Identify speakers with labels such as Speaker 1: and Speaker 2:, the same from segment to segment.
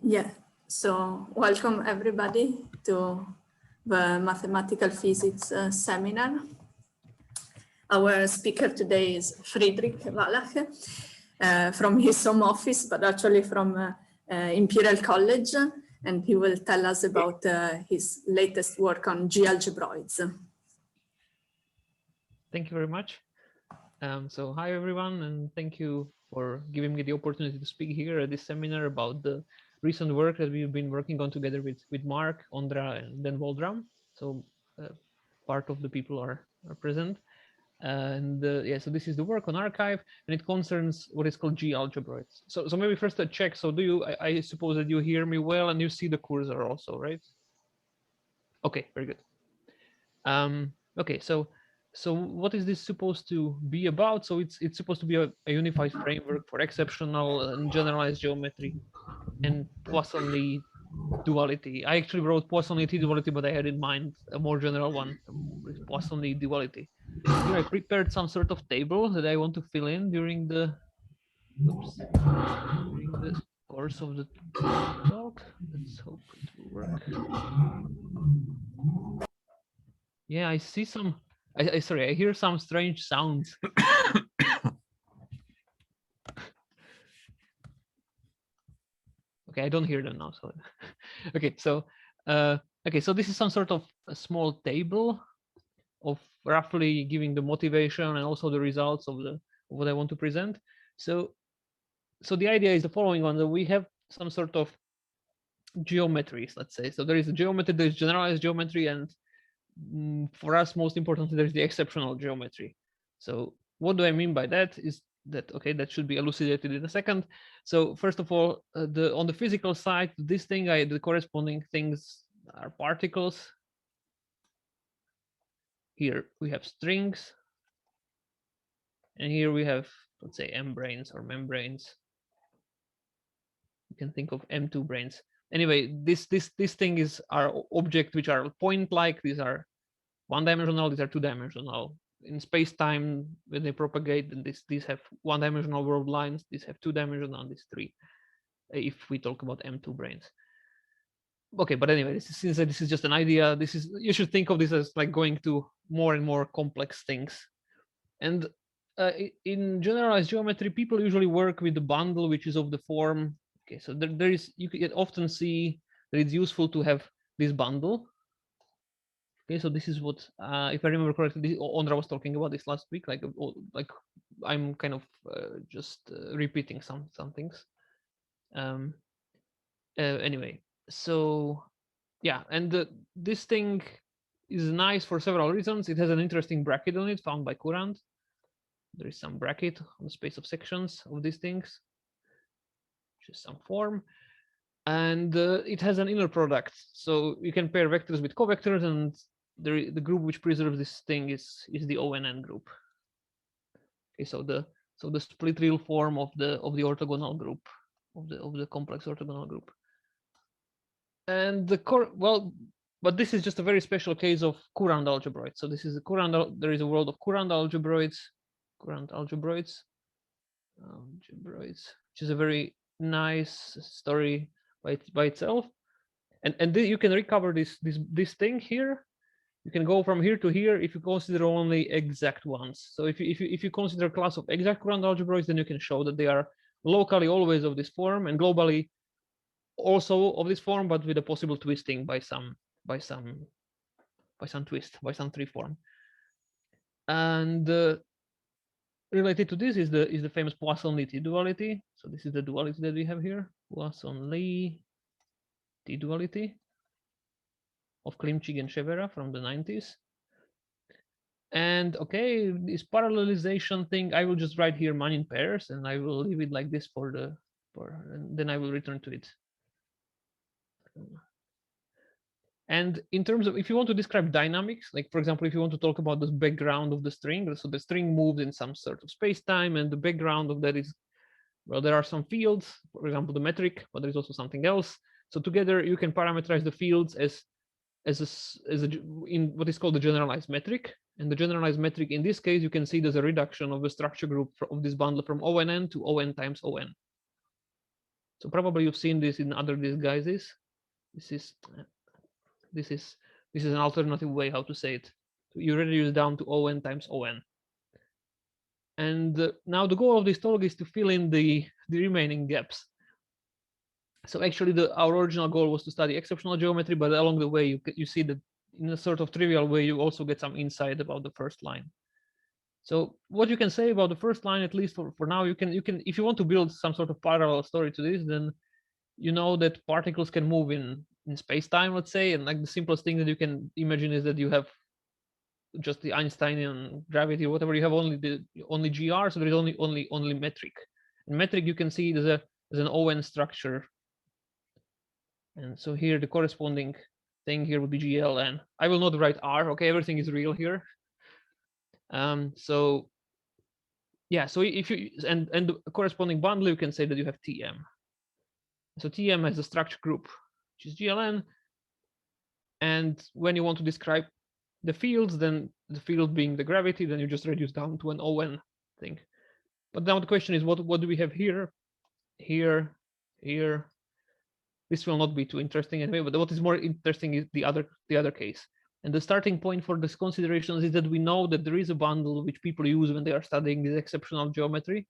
Speaker 1: Yeah, so welcome everybody to the mathematical physics seminar. Our speaker today is Fridrich Valach from his home office, but actually from Imperial College, and he will tell us about his latest work on G-algebroids.
Speaker 2: Thank you very much. So hi everyone, and thank you for giving me the opportunity to speak here at this seminar about the recent work that we've been working on together with Mark, Ondra, and then Voldram. So part of the people are present. Yeah, so this is the work on arXiv, and it concerns what is called G-algebroids. So maybe first a check. So do you, I suppose that you hear me well and you see the cursor also, right? Okay, very good. Okay, so what is this supposed to be about? So it's supposed to be a unified framework for exceptional and generalized geometry and Poissonity duality. I actually wrote Poissonity duality, but I had in mind a more general one, Poissonity duality. Here I prepared some sort of table that I want to fill in during the course of the talk. Let's hope it will work. Yeah, I see some. Sorry, I hear some strange sounds. Okay, I don't hear them now. So, okay, so so this is some sort of a small table of roughly giving the motivation and also the results of what I want to present. So the idea is the following one: that we have some sort of geometries, let's say. So there is a geometry, there is generalized geometry, and for us, most importantly, there's the exceptional geometry. So what do I mean by that? Is that okay? That should be elucidated in a second. So first of all, on the physical side, this thing, the corresponding things are particles. Here we have strings, and here we have, let's say, M-branes or membranes. You can think of M2 branes. Anyway, this thing is our object, which are point-like. These are one-dimensional. These are two-dimensional. In space-time, when they propagate, then these have one-dimensional world lines. These have two-dimensional, and these three. If we talk about M2 branes. Okay, but anyway, since this is just an idea, you should think of this as like going to more and more complex things. And in generalized geometry, people usually work with the bundle, which is of the form. Okay, so there is, you can often see that it's useful to have this bundle. Okay, so this is what, if I remember correctly, Ondra was talking about this last week. Like I'm kind of just repeating some things. Anyway, so yeah, and this thing is nice for several reasons. It has an interesting bracket on it found by Courant. There is some bracket on the space of sections of these things, which is some form, and it has an inner product. So you can pair vectors with covectors, and the group which preserves this thing is the ONN group. Okay, so the split real form of the orthogonal group of the complex orthogonal group. And but this is just a very special case of Courant algebroid. So this is a Courant. There is a world of Courant algebroids, which is a very nice story by itself. And you can recover this thing here. You can go from here to here if you consider only exact ones. So if you consider a class of exact Courant algebroids, then you can show that they are locally always of this form and globally also of this form, but with a possible twisting by some twist, by some tree form. And related to this is the famous Poissonity duality. So this is the duality that we have here, Poissonity duality of Klimčík and Ševera from the 90s. And okay, this parallelization thing, I will just write here man in pairs, and I will leave it like this and then I will return to it. And in terms of, if you want to describe dynamics, like for example, if you want to talk about the background of the string, so the string moves in some sort of space-time, and the background of that is, well, there are some fields, for example, the metric, but there is also something else. So together you can parameterize the fields in what is called the generalized metric. And the generalized metric in this case, you can see there's a reduction of the structure group of this bundle from ONN to ON times ON. So probably you've seen this in other disguises. This is an alternative way how to say it. So you reduce down to On times On. And now the goal of this talk is to fill in the remaining gaps. So actually our original goal was to study exceptional geometry, but along the way you see that in a sort of trivial way you also get some insight about the first line. So what you can say about the first line, at least for now, you can if you want to build some sort of parallel story to this, then you know that particles can move in space-time, let's say, and like the simplest thing that you can imagine is that you have just the Einsteinian gravity or whatever. You have only GR, so there is only metric. In metric you can see there's an On structure, and so here the corresponding thing here would be GLN. I will not write R. Okay, everything is real here. So yeah, so if you and the corresponding bundle, you can say that you have TM. So TM has a structure group, which is GLN. And when you want to describe the fields, then the field being the gravity, then you just reduce down to an On thing. But now the question is, what do we have here? Here. This will not be too interesting anyway, but what is more interesting is the other case. And the starting point for this considerations is that we know that there is a bundle which people use when they are studying this exceptional geometry.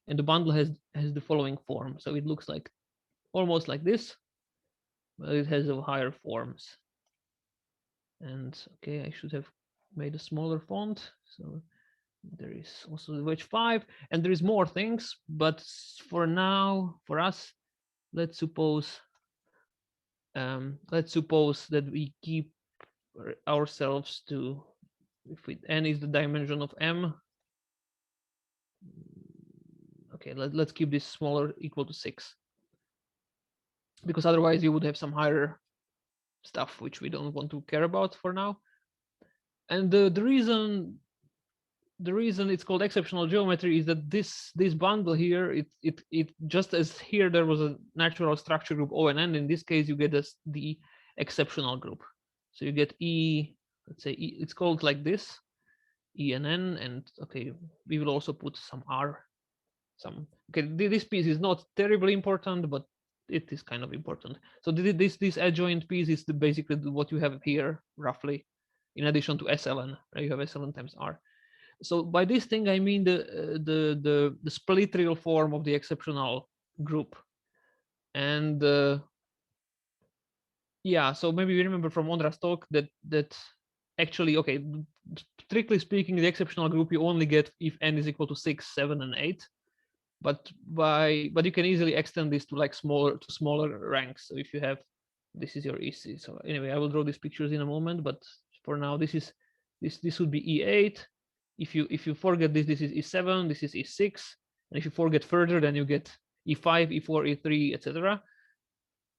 Speaker 2: And the bundle has the following form. So it looks like almost like this, but it has a higher forms. And okay, I should have made a smaller font. So there is also the wedge 5, and there is more things, but for now, for us, let's suppose that we keep ourselves to, if n is the dimension of M. Okay, let's keep this smaller, equal to 6, because otherwise you would have some higher stuff which we don't want to care about for now. And the reason it's called exceptional geometry is that this bundle here, it just as here there was a natural structure group O and N, in this case you get the exceptional group. So you get E, let's say E, it's called like this, E and N, and okay, we will also put some R. Okay, this piece is not terribly important, but it is kind of important. So this adjoint piece is basically what you have here roughly, in addition to SLN. Right? You have SLN times R. So by this thing I mean the split real form of the exceptional group. And yeah, so maybe you remember from Ondra's talk that actually, okay, strictly speaking, the exceptional group you only get if n is equal to 6, 7, and 8. But you can easily extend this to like smaller ranks. So if you have, this is your EC. So anyway, I will draw these pictures in a moment, but for now this would be E8. If you forget this is E7, this is E6, and if you forget further, then you get E5, E4, E3, etc.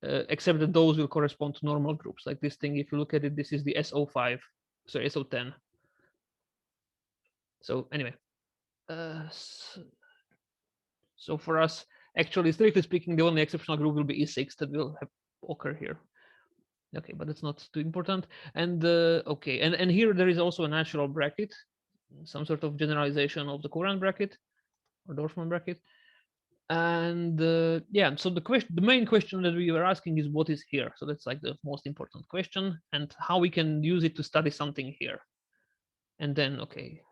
Speaker 2: Except that those will correspond to normal groups. Like this thing, if you look at it, this is the SO5, sorry, SO10. So anyway, so for us, actually, strictly speaking, the only exceptional group will be E6 that will occur here. Okay, but it's not too important. And okay, and here there is also a natural bracket, some sort of generalization of the Courant bracket or Dorfman bracket. And yeah, so the main question that we were asking is what is here. So that's like the most important question, and how we can use it to study something here. And then okay,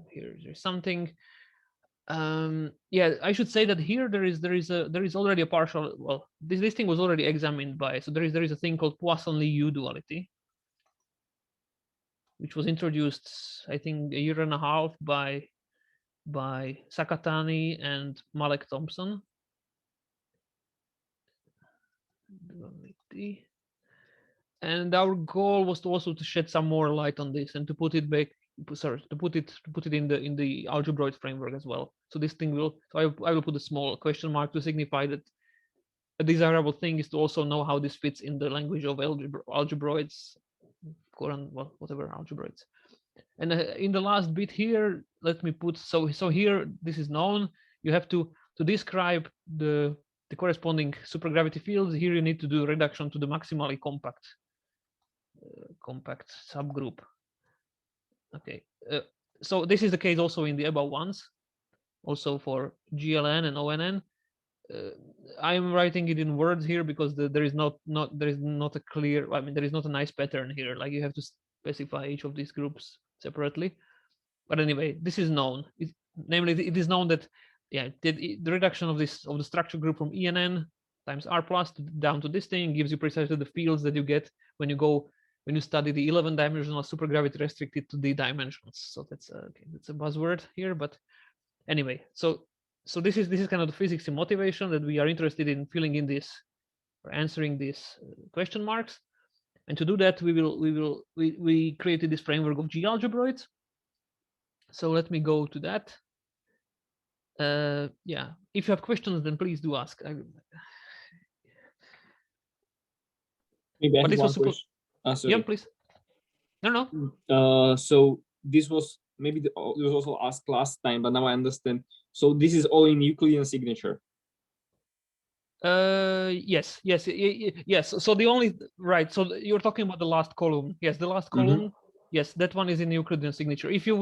Speaker 2: here there's something. Yeah, I should say that here there is already a partial, well, this thing was already examined by, so there is a thing called Poisson U Duality, which was introduced I think a year and a half by Sakatani and Malek Thompson. And our goal was to also to shed some more light on this and to put it back, sorry, to put it in the algebraic framework as well. So this thing will, so I will put a small question mark to signify that a desirable thing is to also know how this fits in the language of algebroids, well, whatever algebroids. And in the last bit here, let me put, so here this is known. You have to describe the corresponding supergravity fields. Here you need to do reduction to the maximally compact subgroup. Okay, so this is the case also in the above ones, also for GLN and ONN. I'm writing it in words here because there is not a clear, I mean, there is not a nice pattern here. Like you have to specify each of these groups separately. But anyway, this is known. Namely, it is known that the reduction of the structure group from E and N times R plus down to this thing gives you precisely the fields that you get when you study the 11-dimensional supergravity restricted to D dimensions. So that's a buzzword here, but anyway, so this is kind of the physics and motivation that we are interested in filling in this or answering these question marks. And to do that, we created this framework of G-algebroids. So let me go to that. Yeah, if you have questions, then please do ask.
Speaker 3: Maybe I have one question.
Speaker 2: Yeah, please. No.
Speaker 3: So this was maybe it was also asked last time, but now I understand. So this is all in Euclidean signature.
Speaker 2: Yes. So the only right. So you're talking about the last column. Yes, the last column. Yes, that one is in Euclidean signature. If you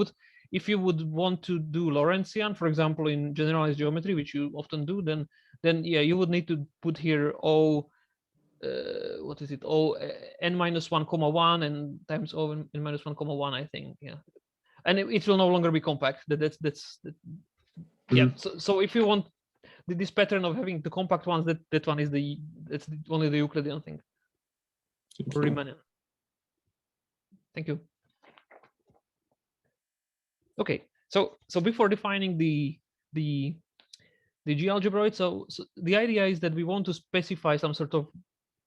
Speaker 2: would want to do Lorentzian, for example, in generalized geometry, which you often do, then yeah, you would need to put here O. What is it? O n minus 1,1 and times O n minus 1,1. I think. Yeah, and it will no longer be compact. Yeah. So if you want this pattern of having the compact ones, that one is that's only the Euclidean thing. Riemannian. Thank you. Okay, so before defining the G-algebroid, so the idea is that we want to specify some sort of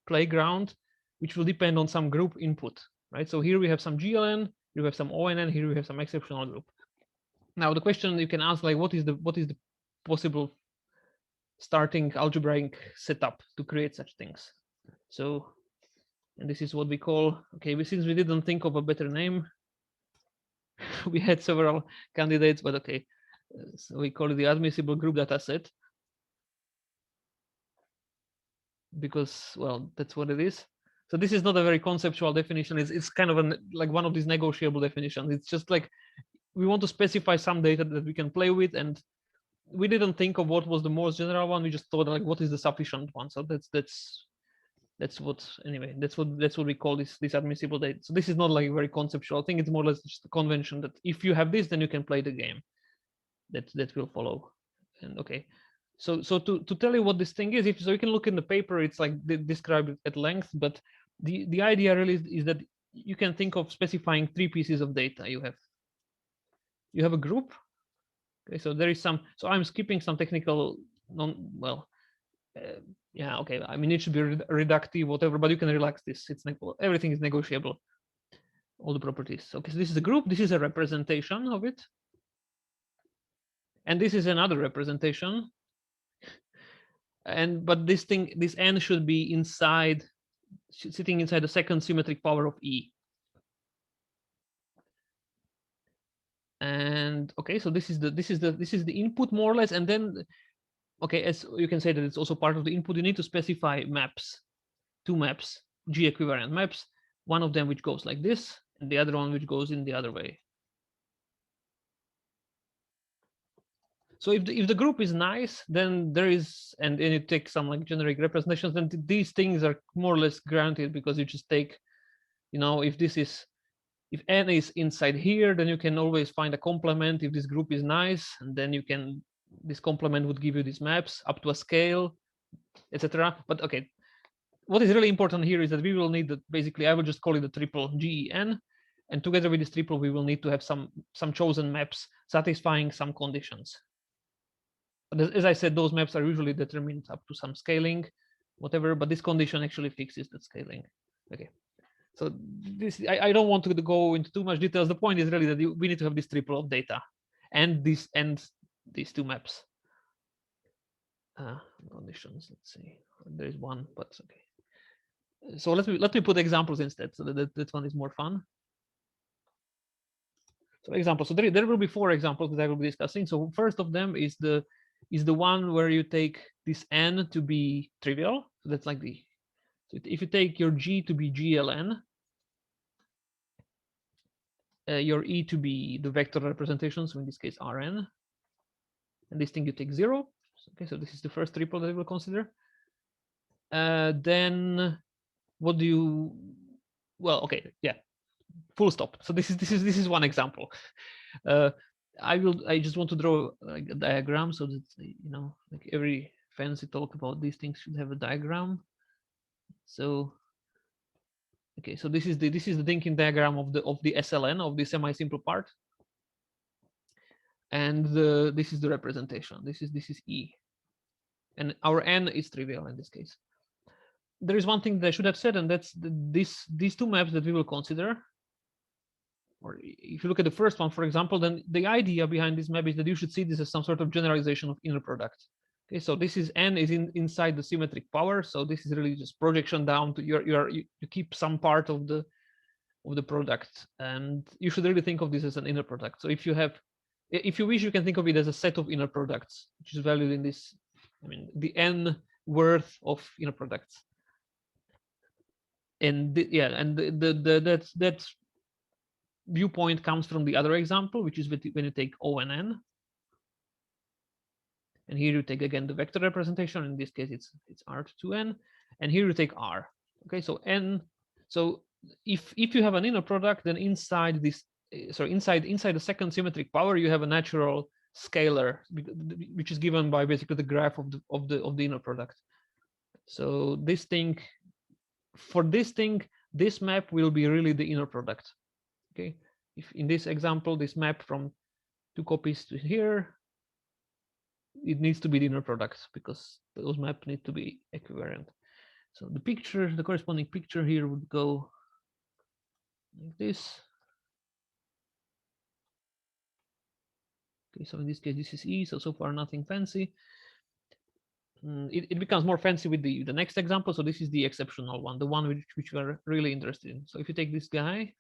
Speaker 2: playground which will depend on some group input, right? So here we have some GLN, here we have some ONN, here we have some exceptional group. Now the question you can ask, like, what is the possible starting algebraic setup to create such things? So, and this is what we call, okay, since we didn't think of a better name, we had several candidates, but okay, so we call it the admissible group data set, because, well, that's what it is. So this is not a very conceptual definition. It's kind of like one of these negotiable definitions. It's just like we want to specify some data that we can play with, and we didn't think of what was the most general one. We just thought, like, what is the sufficient one? So that's what, anyway, that's what we call this admissible data. So this is not like a very conceptual thing. It's more or less just a convention that if you have this, then you can play the game that will follow. And okay, so to tell you what this thing is, so you can look in the paper, it's like described at length, but the idea really is that you can think of specifying 3 pieces of data. You have a group. Okay, so there is some, so I'm skipping some technical yeah, okay, I mean, it should be reductive, whatever, but you can relax this. Everything is negotiable, all the properties. Okay, so this is a group, this is a representation of it, and this is another representation. But this n should be sitting inside the second symmetric power of E. And okay, so this is the input, more or less, and then, okay, as you can say that it's also part of the input, you need to specify maps, 2 maps, G equivalent maps, one of them which goes like this, and the other one which goes in the other way. So if the group is nice, then there is, and you take some like generic representations, then these things are more or less granted, because you just take, if n is inside here, then you can always find a complement if this group is nice, and then this complement would give you these maps up to a scale, etc. But okay, what is really important here is that we will need basically, I will just call it the triple GEN, and together with this triple, we will need to have some chosen maps satisfying some conditions. But as I said, those maps are usually determined up to some scaling, whatever, but this condition actually fixes that scaling. Okay. So this, I don't want to go into too much details. The point is really that we need to have this triple of data and these 2 maps. Conditions, let's see, there is one, but okay. So let me put examples instead, so that one is more fun. So examples, so there will be 4 examples that I will be discussing. So first of them is the one where you take this n to be trivial. So that's like so if you take your G to be GLN, your E to be the vector representation, so in this case Rn, and this thing you take 0. Okay, so this is the first triple that we will consider. Then what do you? Well, okay, yeah, full stop. So this is one example. I just want to draw like a diagram so that like every fancy talk about these things should have a diagram. So okay, so this is the thinking diagram of the SLN, of the semi-simple part, and this is the representation. This is E, and our N is trivial in this case. There is one thing that I should have said, and that's these two maps that we will consider. Or if you look at the first one, for example, then the idea behind this map is that you should see this as some sort of generalization of inner product. Okay, so this is N is inside the symmetric power, so this is really just projection down to you keep some part of the product, and you should really think of this as an inner product. So if you wish, you can think of it as a set of inner products, which is valued in this, I mean, the N worth of inner products. And that viewpoint comes from the other example, which is when you take O and N. And here you take again the vector representation. In this case, it's R to 2N. And here you take R. Okay, so N. So if you have an inner product, then inside this, inside the second symmetric power, you have a natural scalar, which is given by basically the graph of the inner product. So this thing, for this thing, this map will be really the inner product. Okay, if in this example, this map from 2 copies to here, it needs to be the inner product because those maps need to be equivalent. So the corresponding picture here would go like this. Okay, so in this case, this is E. So far, nothing fancy. It becomes more fancy with the next example. So this is the exceptional one, the one which we are really interested in. So if you take this guy,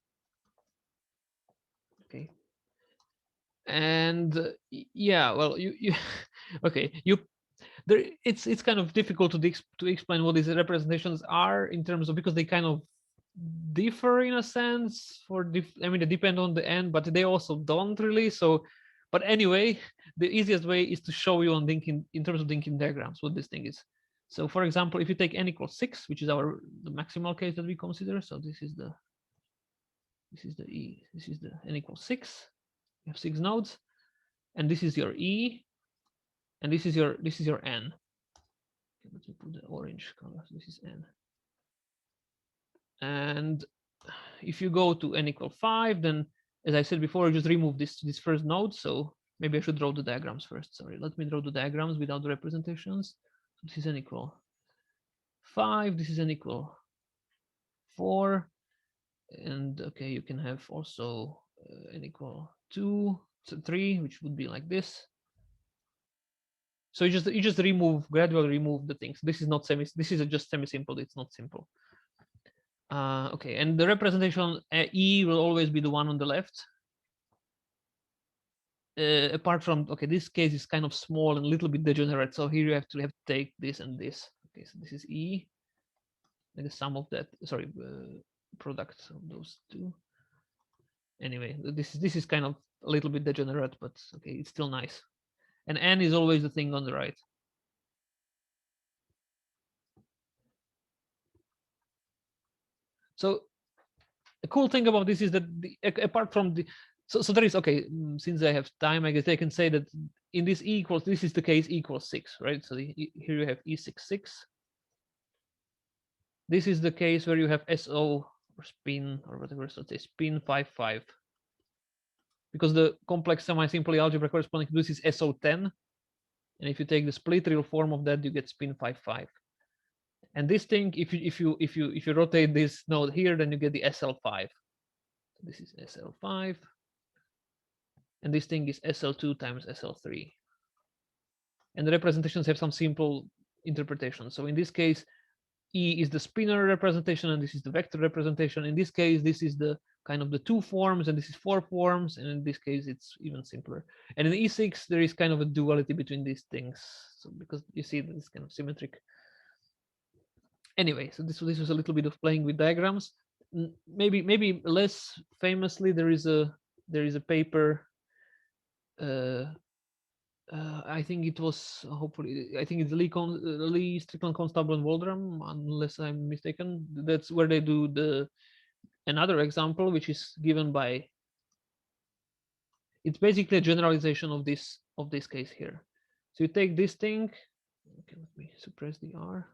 Speaker 2: okay, and yeah, well, you okay, it's kind of difficult to explain what these representations are in terms of, because they kind of differ in a sense I mean, they depend on the N, but they also don't really. So, but anyway, the easiest way is to show you on in terms of thinking diagrams what this thing is. So for example, if you take N equals 6, which is the maximal case that we consider, so this is the E, this is the N equals 6. You have 6 nodes, and this is your E, and this is your N. Okay, let me put the orange color. This is N. And if you go to N equal 5, then as I said before, you just remove this first node. So maybe I should draw the diagrams first. Sorry, let me draw the diagrams without the representations. So this is N equal 5. This is N equal 4. And okay, you can have also N equal 2, 3, which would be like this. So you just gradually remove the things. This is not this is just semi-simple. It's not simple. Okay, and the representation E will always be the one on the left. Apart from, okay, this case is kind of small and a little bit degenerate. So here you have to take this and this. Okay, so this is E. Like the sum of that, sorry, product of those two. Anyway, this is kind of a little bit degenerate, but okay, it's still nice. And N is always the thing on the right. So the cool thing about this is that apart from so there is, okay, since I have time, I guess I can say that in this E equals, this is the case E equals 6, right? So here you have E6, 6. This is the case where you have SO or spin or whatever, so let's say spin 5, 5. Because the complex semi-simple algebra corresponding to this is SO10. And if you take the split real form of that, you get spin 5, 5. And this thing, if you rotate this node here, then you get the SL5. So this is SL5. And this thing is SL2 times SL3. And the representations have some simple interpretation. So in this case, E is the spinor representation, and this is the vector representation. In this case, this is the kind of the 2 forms, and this is 4 forms. And in this case, it's even simpler. And in E6, there is kind of a duality between these things. So because you see that it's kind of symmetric. Anyway, so this was a little bit of playing with diagrams. Maybe less famously, there is a paper I think it was hopefully, I think it's Lee, Strickland, Constable, and Waldram, unless I'm mistaken. That's where they do another example, which is given by. It's basically a generalization of this case here. So you take this thing. Okay, let me suppress the R.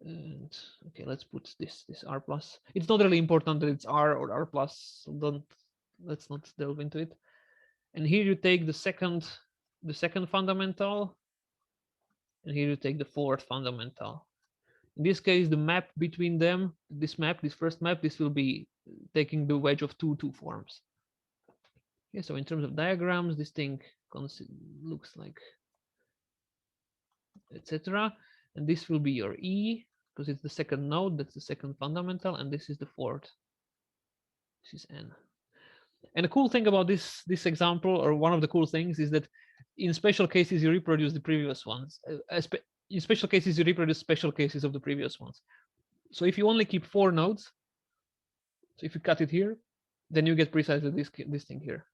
Speaker 2: And okay, let's put this R plus. It's not really important that it's R or R plus. So let's not delve into it. And here you take the second fundamental, and here you take the fourth fundamental. In this case, the map between them, this first map, this will be taking the wedge of two forms. Okay, so in terms of diagrams, this thing looks like etc. And this will be your E, because it's the second node, that's the second fundamental, and this is the fourth. This is N. And the cool thing about this example, or one of the cool things, is that in special cases you reproduce the previous ones. In special cases you reproduce special cases of the previous ones. So if you only keep 4 nodes, so if you cut it here, then you get precisely this thing here.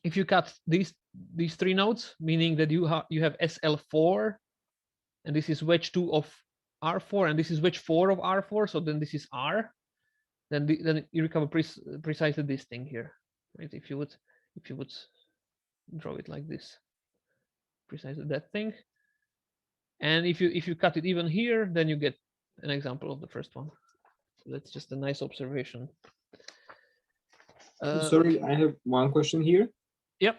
Speaker 2: If you cut these 3 nodes, meaning that you have SL4, and this is wedge 2 of R4, and this is wedge 4 of R4, so then this is R. Then you recover precisely this thing here, right? If you would draw it like this, precisely that thing. And if you cut it even here, then you get an example of the first one. So that's just a nice observation.
Speaker 3: Sorry, I have one question here.
Speaker 2: Yep.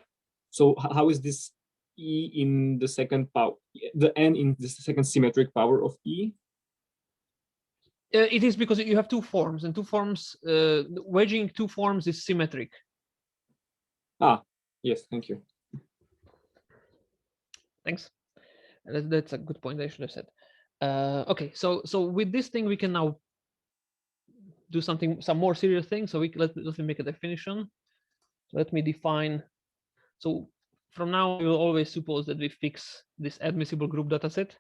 Speaker 3: So how is this E in the second power, the N in the second symmetric power of E?
Speaker 2: It is because you have 2 forms, and 2 forms, wedging 2 forms is symmetric.
Speaker 3: Ah, yes, thank you.
Speaker 2: Thanks. That's a good point. I should have said. Okay, so with this thing we can now do some more serious things. So let me make a definition. Let me define. So from now we will always suppose that we fix this admissible group dataset.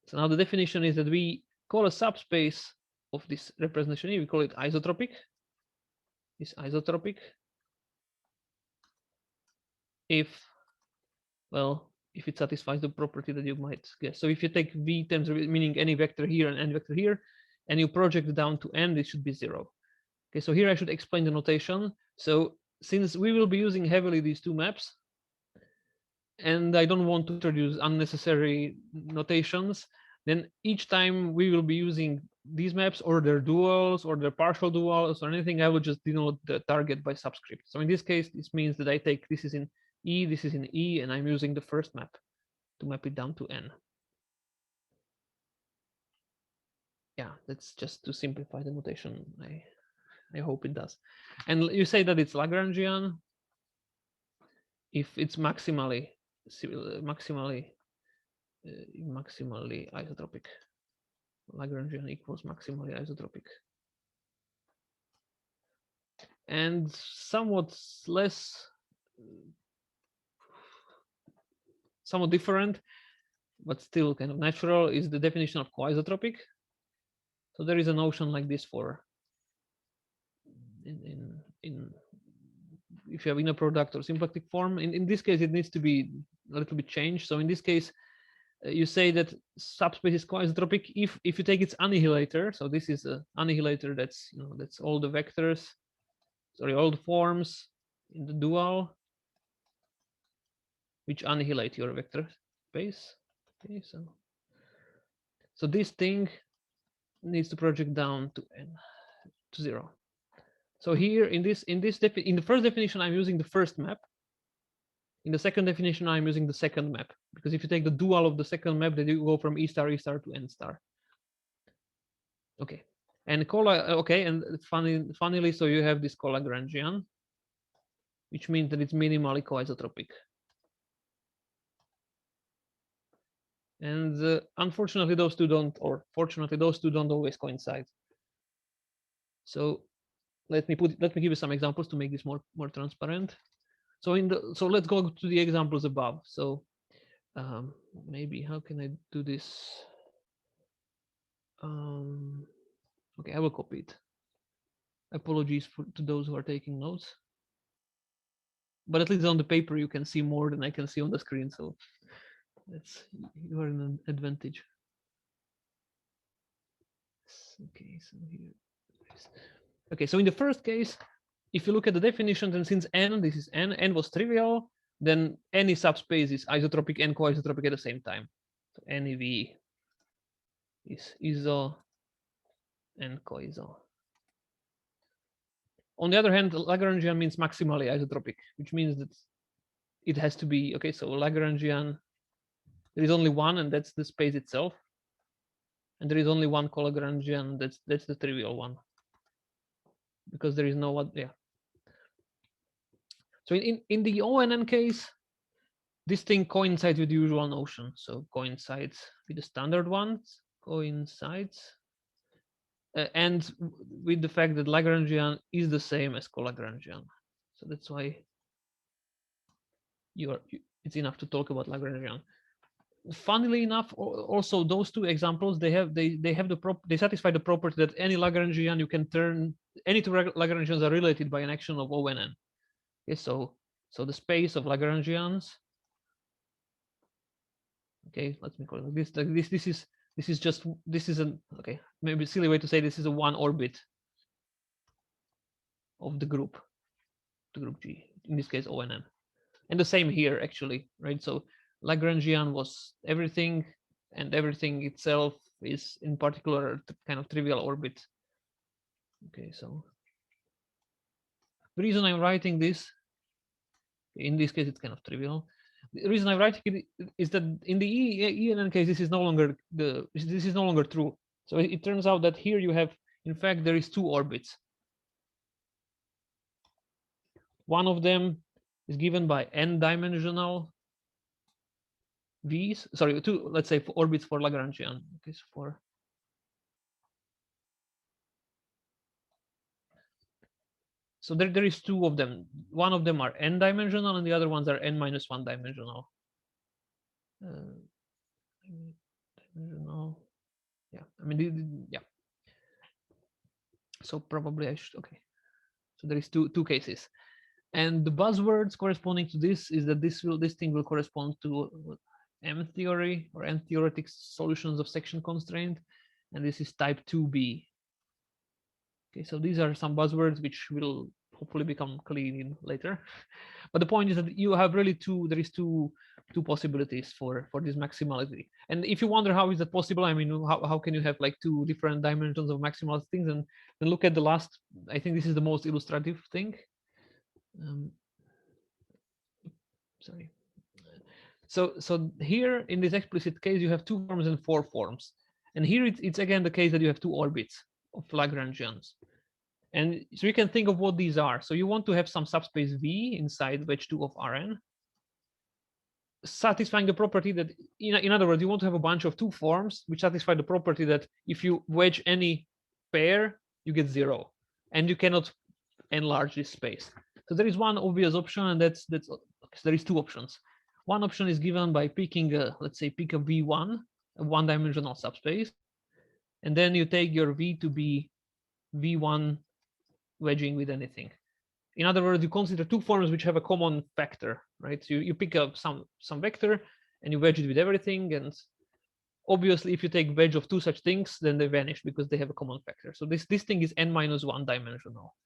Speaker 2: So now the definition is that we call a subspace of this representation E, we call it isotropic. Is isotropic if it satisfies the property that you might guess. So if you take V times, meaning any vector here and any vector here, and you project it down to N, it should be 0. Okay, so here I should explain the notation. So since we will be using heavily these 2 maps, and I don't want to introduce unnecessary notations, then each time we will be using these maps or their duals or their partial duals or anything, I will just denote the target by subscript. So in this case, this means that I take this is in E, this is in E, and I'm using the first map to map it down to N. Yeah, that's just to simplify the notation. I hope it does. And you say that it's Lagrangian if it's maximally isotropic. Lagrangian equals maximally isotropic. And somewhat different, but still kind of natural, is the definition of coisotropic. So there is a notion like this for if you have inner product or symplectic form. In this case, it needs to be a little bit changed. So in this case, you say that subspace is coisotropic if you take its annihilator. So this is an annihilator that's that's all the vectors, all the forms in the dual which annihilate your vector space. Okay, so this thing needs to project down to N to 0. So here in the first definition, I'm using the first map. In the second definition, I'm using the second map, because if you take the dual of the second map, then you go from E star to N star. Okay, and and funnily, so you have this Lagrangian, which means that it's minimally coisotropic. And unfortunately, those two don't, or fortunately, those two don't always coincide. So let me give you some examples to make this more transparent. So let's go to the examples above. So maybe how can I do this? Okay, I will copy it. Apologies to those who are taking notes. but at least on the paper you can see more than I can see on the screen. So that's, you are in an advantage. Okay, so here. Okay, so in the first case, if you look at the definition, then since n, this is n was trivial, then any subspace is isotropic and coisotropic at the same time. So any V is iso and coiso. On the other hand, Lagrangian means maximally isotropic, which means that it has to be, okay, so Lagrangian, there is only one, and that's the space itself. And there is only one co-Lagrangian, that's the trivial one. Because there is no one, yeah. So in the ONN case, this thing coincides with the usual notion. So coincides with the standard ones, coincides. And with the fact that Lagrangian is the same as co-Lagrangian. So that's why it's enough to talk about Lagrangian. Funnily enough, also those two examples, they satisfy the property that any Lagrangian you can turn, any two Lagrangians are related by an action of ONN. Okay, so the space of Lagrangians. Okay, let me call it this. This is an, okay, maybe a silly way to say this is a one orbit of the group G, in this case ONN. And the same here actually, right? So Lagrangian was everything, and everything itself is in particular kind of trivial orbit. Okay, so the reason I'm writing this, in this case it's kind of trivial. The reason I'm writing it is that in the ENN case this is no longer true. So it turns out that here you have, in fact, there is two orbits. One of them is given by n-dimensional V's, sorry, two, let's say, orbits for Lagrangian. Okay, so there is two of them. One of them are n-dimensional, and the other ones are n-1 dimensional. Dimensional. Yeah, I mean, yeah. So probably I should, okay. So there is two cases, and the buzzwords corresponding to this is that this thing will correspond to M theory or M theoretic solutions of section constraint, and this is type 2b. Okay, so these are some buzzwords which will hopefully become clean later. But the point is that you have really there is two possibilities for this maximality. And if you wonder how is that possible, I mean, how can you have like two different dimensions of maximal things? And then look at the last, I think this is the most illustrative thing. Sorry. So here in this explicit case, you have two forms and four forms. And here it's again the case that you have two orbits of Lagrangians. And so you can think of what these are. So you want to have some subspace V inside wedge 2 of Rn, satisfying the property that, in other words, you want to have a bunch of two forms which satisfy the property that if you wedge any pair, you get 0, and you cannot enlarge this space. So there is one obvious option, and that's okay, so there is two options. One option is given by picking let's say pick a V1, a one-dimensional subspace, and then you take your V to be V1 wedging with anything. In other words, you consider two forms which have a common factor, right? So you pick up some vector and you wedge it with everything, and obviously if you take wedge of two such things, then they vanish because they have a common factor. So this thing is n-1 dimensional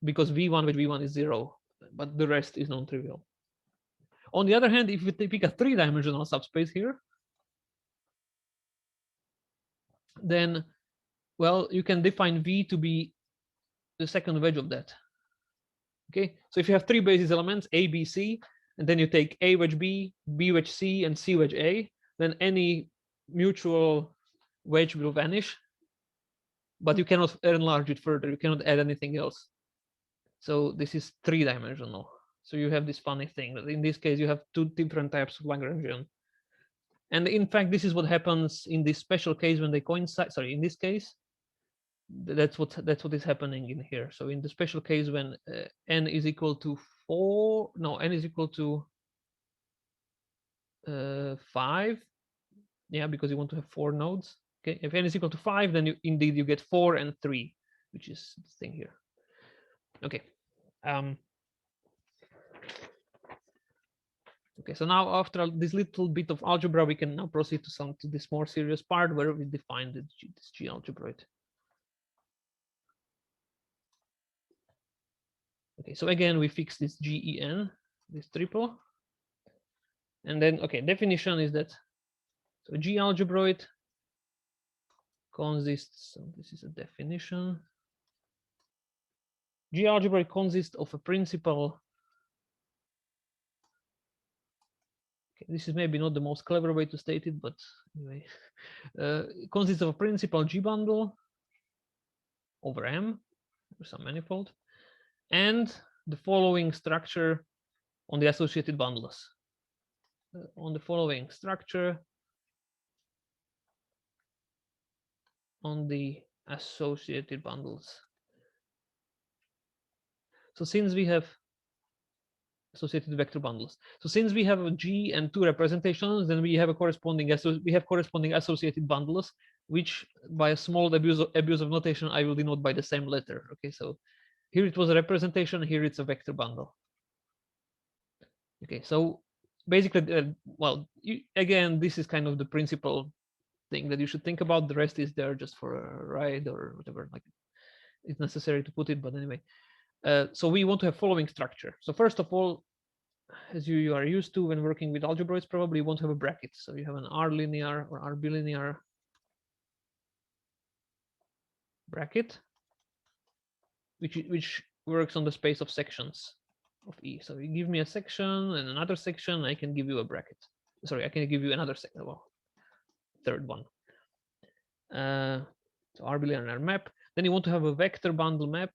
Speaker 2: because V1 with V1 is 0, but the rest is non-trivial. On the other hand, if you pick a three-dimensional subspace here, then, well, you can define V to be the second wedge of that. Okay, so if you have three basis elements, A, B, C, and then you take A wedge B, B wedge C, and C wedge A, then any mutual wedge will vanish, but you cannot enlarge it further. You cannot add anything else. So this is three-dimensional. So you have this funny thing that in this case you have two different types of Lagrangian. And in fact, this is what happens in this special case when they coincide. Sorry, in this case, that's what is happening in here. So in the special case when n is equal to 4, no, n is equal to 5. Yeah, because you want to have 4 nodes. Okay, if n is equal to 5, then you get 4 and 3, which is this thing here. Okay. Okay, so now after this little bit of algebra, we can now proceed to this more serious part where we define this G-algebroid. Okay, so again, we fix this GEN, this triple. And then, okay, definition is that, so G-algebroid consists, so this is a definition. G-algebroid consists of a principal. Okay, this is maybe not the most clever way to state it, but anyway, it consists of a principal G bundle over M, or some manifold, and the following structure on the associated bundles. On the following structure on the associated bundles. So since we have associated vector bundles, so since we have a G and two representations, then we have a corresponding associated bundles, which by a small abuse of notation I will denote by the same letter. Okay, so here it was a representation, here it's a vector bundle. Okay, so basically, well, again, this is kind of the principal thing that you should think about. The rest is there just for a ride or whatever, like it's necessary to put it, but anyway. So we want to have following structure. So first of all, as you are used to when working with algebroids, probably you want to have a bracket. So you have an R linear or R bilinear bracket, which works on the space of sections of E. So you give me a section and another section, I can give you a bracket. Sorry, I can give you another section, well, third one. So R bilinear map. Then you want to have a vector bundle map.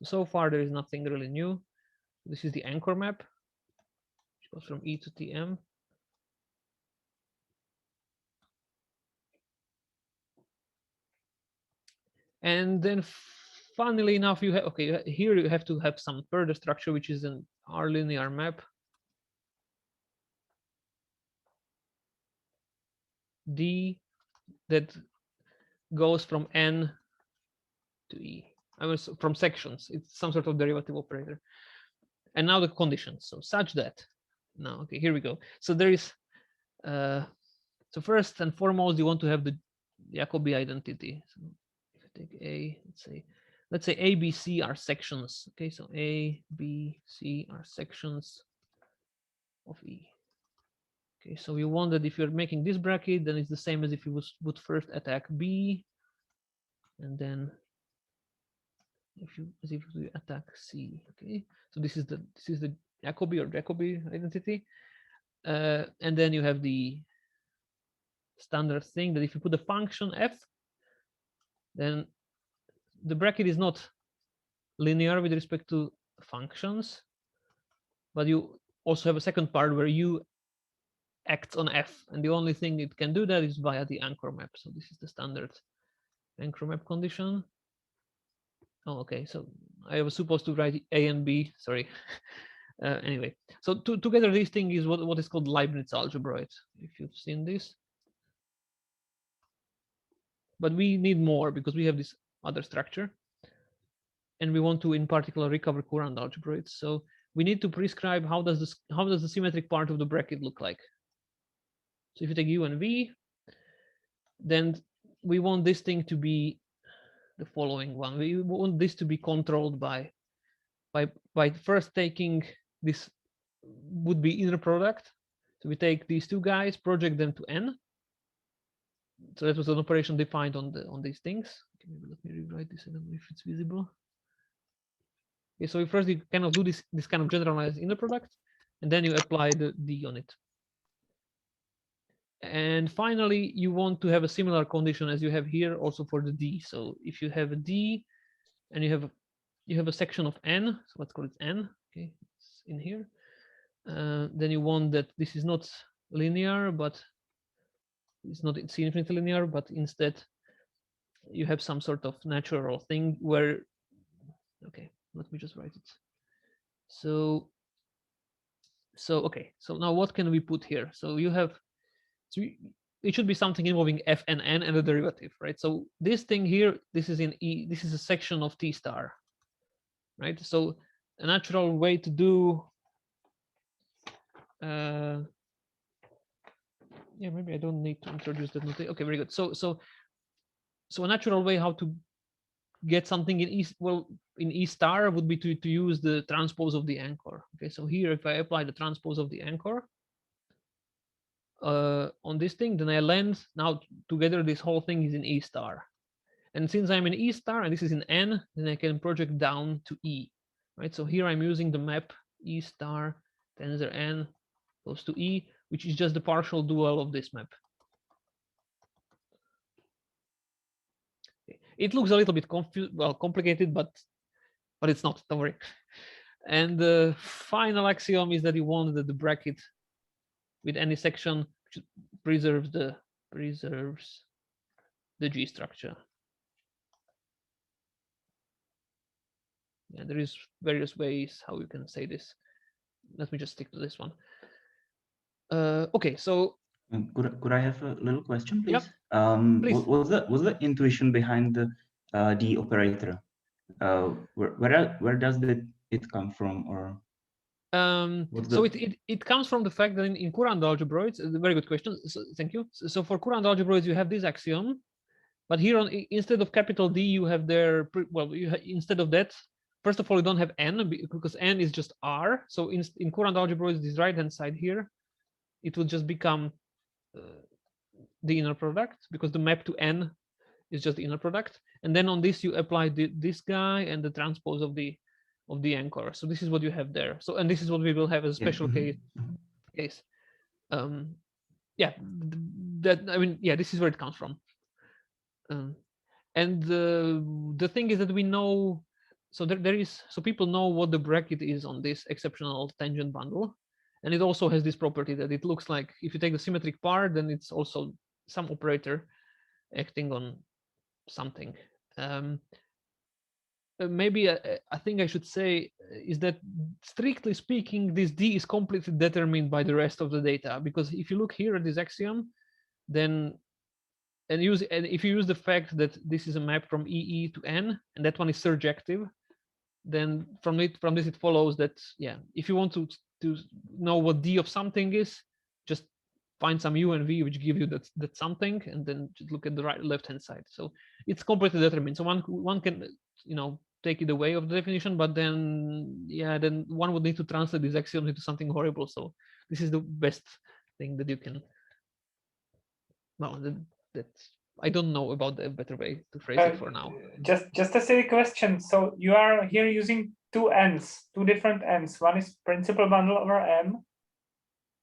Speaker 2: So far, there is nothing really new. This is the anchor map, which goes from E to Tm. And then funnily enough, you have, okay, here you have to have some further structure, which is an R linear map. D that goes from N to E. I was from sections. It's some sort of derivative operator. And now the conditions. So such that now, okay, here we go. So there is, so first and foremost, you want to have the Jacobi identity. So if I take A, let's say A, B, C are sections. Okay, so A, B, C are sections of E. Okay, so you want that if you're making this bracket, then it's the same as if you would first attack B, and then if you attack C. Okay, so this is the Jacobi or Jacobi identity, and then you have the standard thing that if you put a function f, then the bracket is not linear with respect to functions, but you also have a second part where u acts on f, and the only thing it can do that is via the anchor map. So this is the standard anchor map condition. Oh, okay, so I was supposed to write A and B, sorry. Anyway, so together this thing is what is called Leibniz algebroid, if you've seen this. But we need more because we have this other structure, and we want to in particular recover courant algebroids. So we need to prescribe how does the symmetric part of the bracket look like. So if you take U and V, then we want this thing to be the following one. We want this to be controlled by first taking this would be inner product. So we take these two guys, project them to N. So that was an operation defined on these things. Okay, maybe let me rewrite this. I don't know if it's visible. Okay, so first you kind of do this kind of generalized inner product, and then you apply the D on it. And finally, you want to have a similar condition as you have here also for the D. So if you have a D and you have a section of N, so let's call it N, okay, it's in here. Then you want that this is not linear, but it's infinitely linear, but instead you have some sort of natural thing where, okay, let me just write it. So okay, so now what can we put here? So you have, so it should be something involving f and n and the derivative, right? So this thing here, this is in E, this is a section of T star, right? So a natural way to do. Yeah, maybe I don't need to introduce that notation. Okay, very good. So a natural way how to get something in E, well, in E star would be to use the transpose of the anchor. Okay, so here if I apply the transpose of the anchor on this thing, then I land now together this whole thing is in E star. And since I'm in E star and this is in N, then I can project down to E, right? So here I'm using the map E star tensor N goes to E, which is just the partial dual of this map. It looks a little bit complicated, but it's not, don't worry. And the final axiom is that you want that the bracket with any section preserves the G structure. Yeah, there is various ways how you can say this. Let me just stick to this one. Okay, so
Speaker 4: could I have a little question, please?
Speaker 2: Yep, please.
Speaker 4: What was the intuition behind the operator? Where does it come from, or?
Speaker 2: So it comes from the fact that in Courant algebroids, a very good question. So, thank you. So for Courant algebroids, you have this axiom, but here instead of capital D, you have there. Well, instead of that, first of all, you don't have N because N is just R. So in Courant algebroids, this right hand side here, it will just become the inner product because the map to N is just the inner product. And then on this, you apply this guy and the transpose of the anchor. So this is what you have there. So, and this is what we will have as a special case. Yeah, that, I mean, yeah, this is where it comes from. And the thing is that we know, so so people know what the bracket is on this exceptional tangent bundle. And it also has this property that it looks like if you take the symmetric part, then it's also some operator acting on something. Maybe I think I should say is that strictly speaking, this D is completely determined by the rest of the data, because if you look here at this axiom, then and if you use the fact that this is a map from EE to N and that one is surjective, then from this it follows that, yeah, if you want to know what D of something is, just find some U and V which give you that something, and then just look at the left hand side. So it's completely determined. So one can, you know, take it away of the definition, but then, yeah, then one would need to translate these axioms into something horrible. So this is the best thing that you can. Well, that's, I don't know about the better way to phrase it for now.
Speaker 5: Just a silly question. So you are here using two different ends. One is principal bundle over M,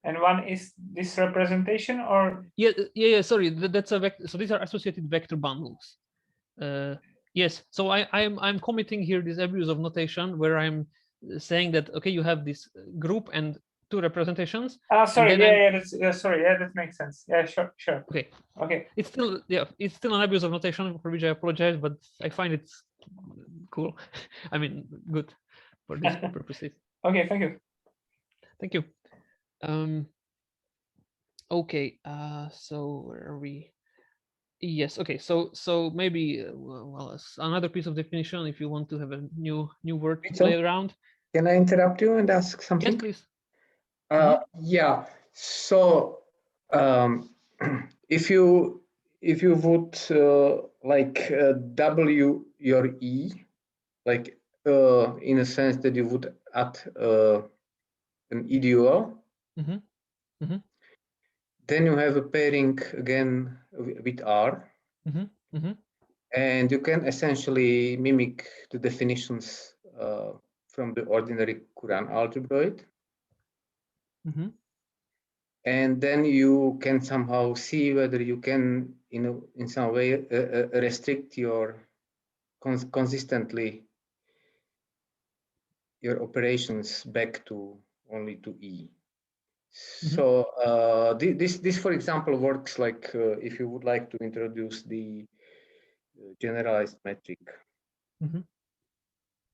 Speaker 5: and one is this representation, or
Speaker 2: yeah. Sorry, that's a vector. So these are associated vector bundles. Yes. So I'm committing here this abuse of notation where I'm saying that, okay, you have this group and two representations.
Speaker 5: Sorry, sorry, that makes sense. Yeah, sure. Okay.
Speaker 2: It's still an abuse of notation for which I apologize, but I find it's cool. I mean, good for these purposes.
Speaker 5: Okay, thank you.
Speaker 2: Thank you. Okay, so where are we? Yes. Okay. So maybe well, another piece of definition. If you want to have a new word to play around.
Speaker 6: Can I interrupt you and ask something?
Speaker 2: Yes, please.
Speaker 6: Yeah. So if you would like W your E, like in a sense that you would add an E dual, then you have a pairing again with R, and you can essentially mimic the definitions from the ordinary Courant algebroid. And then you can somehow see whether you can, in some way, restrict your consistently your operations back to only to E. So this, for example, works like if you would like to introduce the generalized metric,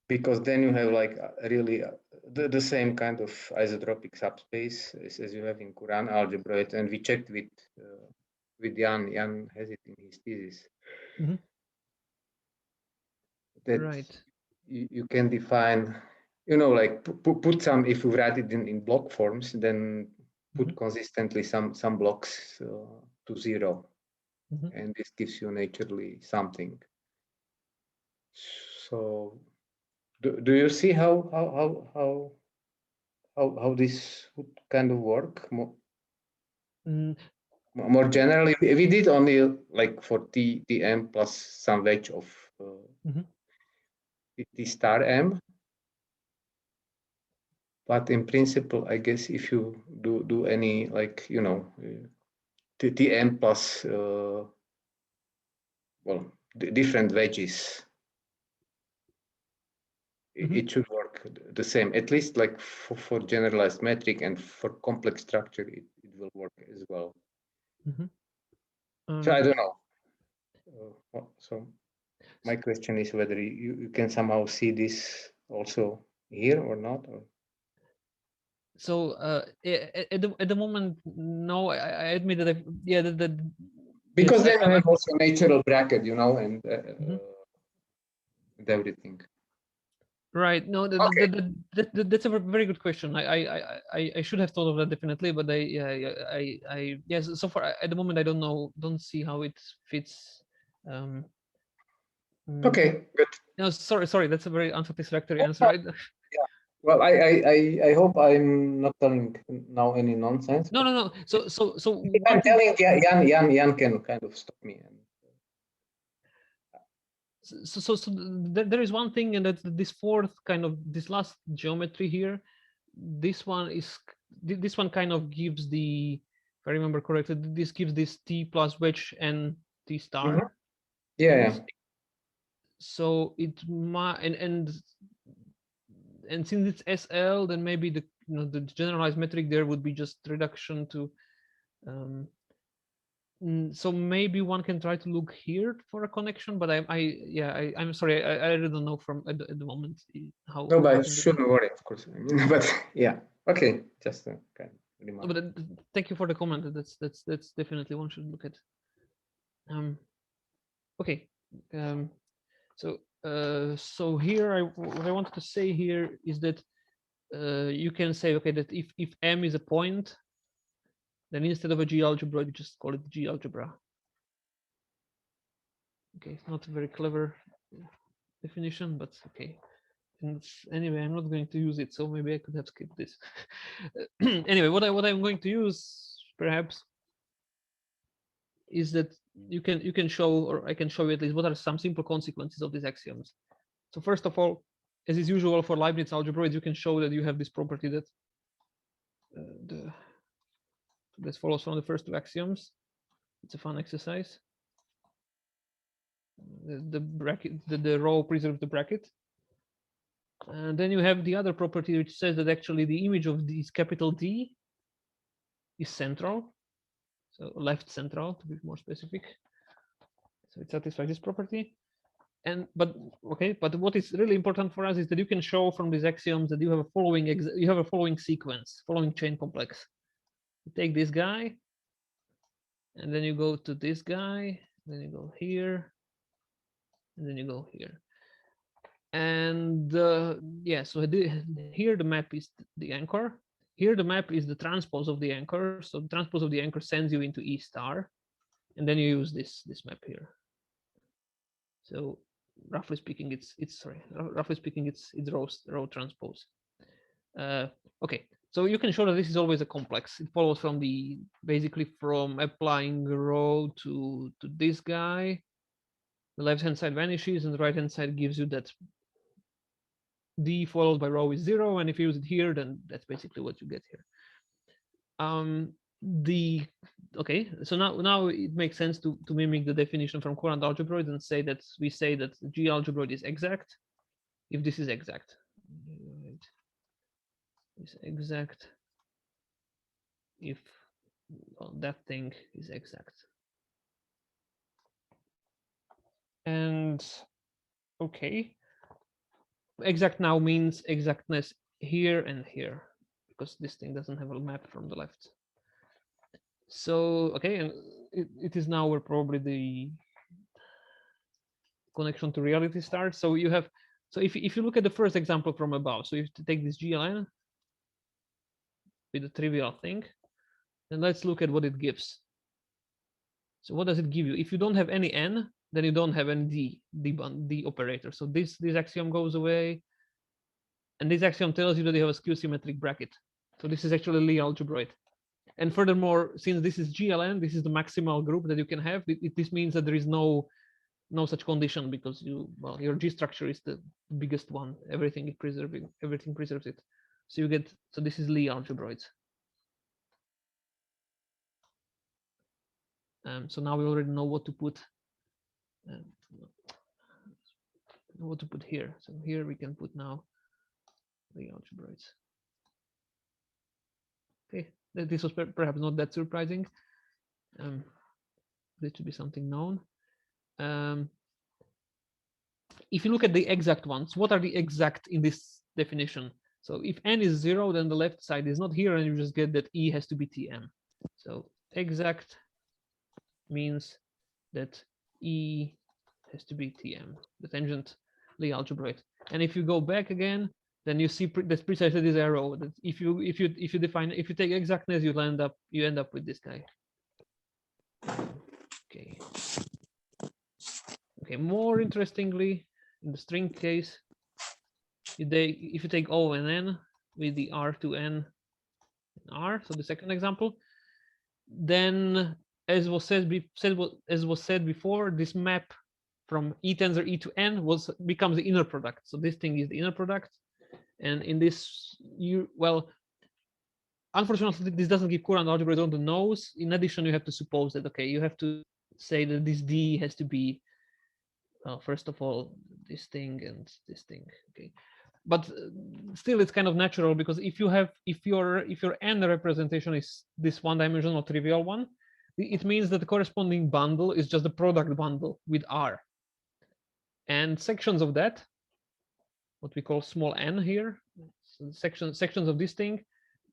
Speaker 6: because then you have like really the same kind of isotropic subspace as you have in Courant algebroid, and we checked with Jan. Jan has it in his thesis. That
Speaker 2: right.
Speaker 6: You can define you know, like put some, if we write it in block forms, then put consistently some blocks to 0. And this gives you naturally something. So do you see how this would kind of work more generally? We did only like for tm plus some wedge of t star m, but in principle, I guess if you do any, like, you know, tm plus well, different wedges, it should work the same, at least like for generalized metric, and for complex structure it will work as well. So I don't know. So my question is whether you can somehow see this also here or not. Or...
Speaker 2: So at the moment, no, I admit that
Speaker 6: because
Speaker 2: yes,
Speaker 6: then I have also natural bracket, you know, and everything.
Speaker 2: Right. No, that's a very good question. I should have thought of that definitely, but yes. So far at the moment, I don't see how it fits.
Speaker 6: Okay, good.
Speaker 2: No, sorry. That's a very unsatisfactory answer. Right?
Speaker 6: Yeah. Well, I hope I'm not telling now any nonsense.
Speaker 2: No. So
Speaker 6: if I'm telling Jan can kind of stop me.
Speaker 2: So there is one thing, and that this fourth kind of, this last geometry here, this one kind of gives the, if I remember correctly, this gives this t plus wedge and t star.
Speaker 6: Yeah.
Speaker 2: So it might, and since it's SL, then maybe the the generalized metric there would be just reduction to. So maybe one can try to look here for a connection, but I'm sorry, I really don't know from at the moment how.
Speaker 6: No, but shouldn't worry, of course. I mean, but yeah, okay, just kind of remark.
Speaker 2: But thank you for the comment. That's definitely one should look at. Okay, so here what I wanted to say here is that you can say, okay, that if M is a point, then instead of a G-algebroid, you just call it G-algebra. Okay, it's not a very clever definition, but okay. And anyway, I'm not going to use it, so maybe I could have skipped this. Anyway, what I'm going to use perhaps is that you can show, or I can show you at least, what are some simple consequences of these axioms. So first of all, as is usual for Leibniz algebraids, you can show that you have this property that this follows from the first two axioms. It's a fun exercise. The bracket, the row preserves the bracket. And then you have the other property which says that actually the image of this capital D is central. So left central, to be more specific. So it satisfies this property. But what is really important for us is that you can show from these axioms that you have a following sequence, following chain complex. You take this guy, and then you go to this guy, then you go here, and then you go here. And yeah, so here the map is the anchor. Here the map is the transpose of the anchor. So the transpose of the anchor sends you into E star, and then you use this map here. So roughly speaking, it's row transpose. Okay, so you can show that this is always a complex. It follows from basically from applying row to this guy. The left hand side vanishes, and the right hand side gives you that D followed by row is 0, and if you use it here, then that's basically what you get here. Okay, so now it makes sense to mimic the definition from current algebroids and say that we say that G-algebroid is exact if this is exact. Is exact if that thing is exact. And okay, exact now means exactness here and here, because this thing doesn't have a map from the left. So okay, and it is now where probably the connection to reality starts. So you have, So if you look at the first example from above, so if you take this GLN with a trivial thing, then let's look at what it gives. So what does it give you? If you don't have any n, then you don't have any d operator. So this axiom goes away, and this axiom tells you that you have a skew symmetric bracket. So this is actually Lie algebroid. And furthermore, since this is GLN, this is the maximal group that you can have. This means that there is no such condition, because your G structure is the biggest one. Everything is preserving. Everything preserves it. So you get. So this is Lie algebroids. So now we already know what to put. What to put here. So here we can put now Lie algebroids. Okay, this was perhaps not that surprising. This should be something known. If you look at the exact ones, what are the exact in this definition? So if n is 0, then the left side is not here, and you just get that E has to be Tm. So exact means that E has to be Tm, the tangent Lie algebroid. And if you go back again, then you see that's precisely this arrow. That if you take exactness, you end up with this guy. Okay. Okay. More interestingly, in the string case, if you take O and N with the R to N and R, so the second example, then as was said before, this map from E tensor E to N becomes the inner product. So this thing is the inner product, and in this, unfortunately, this doesn't give Courant algebra on the nose. In addition, you have to suppose that you have to say that this D has to be, first of all, this thing and this thing. Okay, but still, it's kind of natural, because if your N representation is this one-dimensional trivial one, it means that the corresponding bundle is just the product bundle with R, and sections of that, what we call small n here, so sections of this thing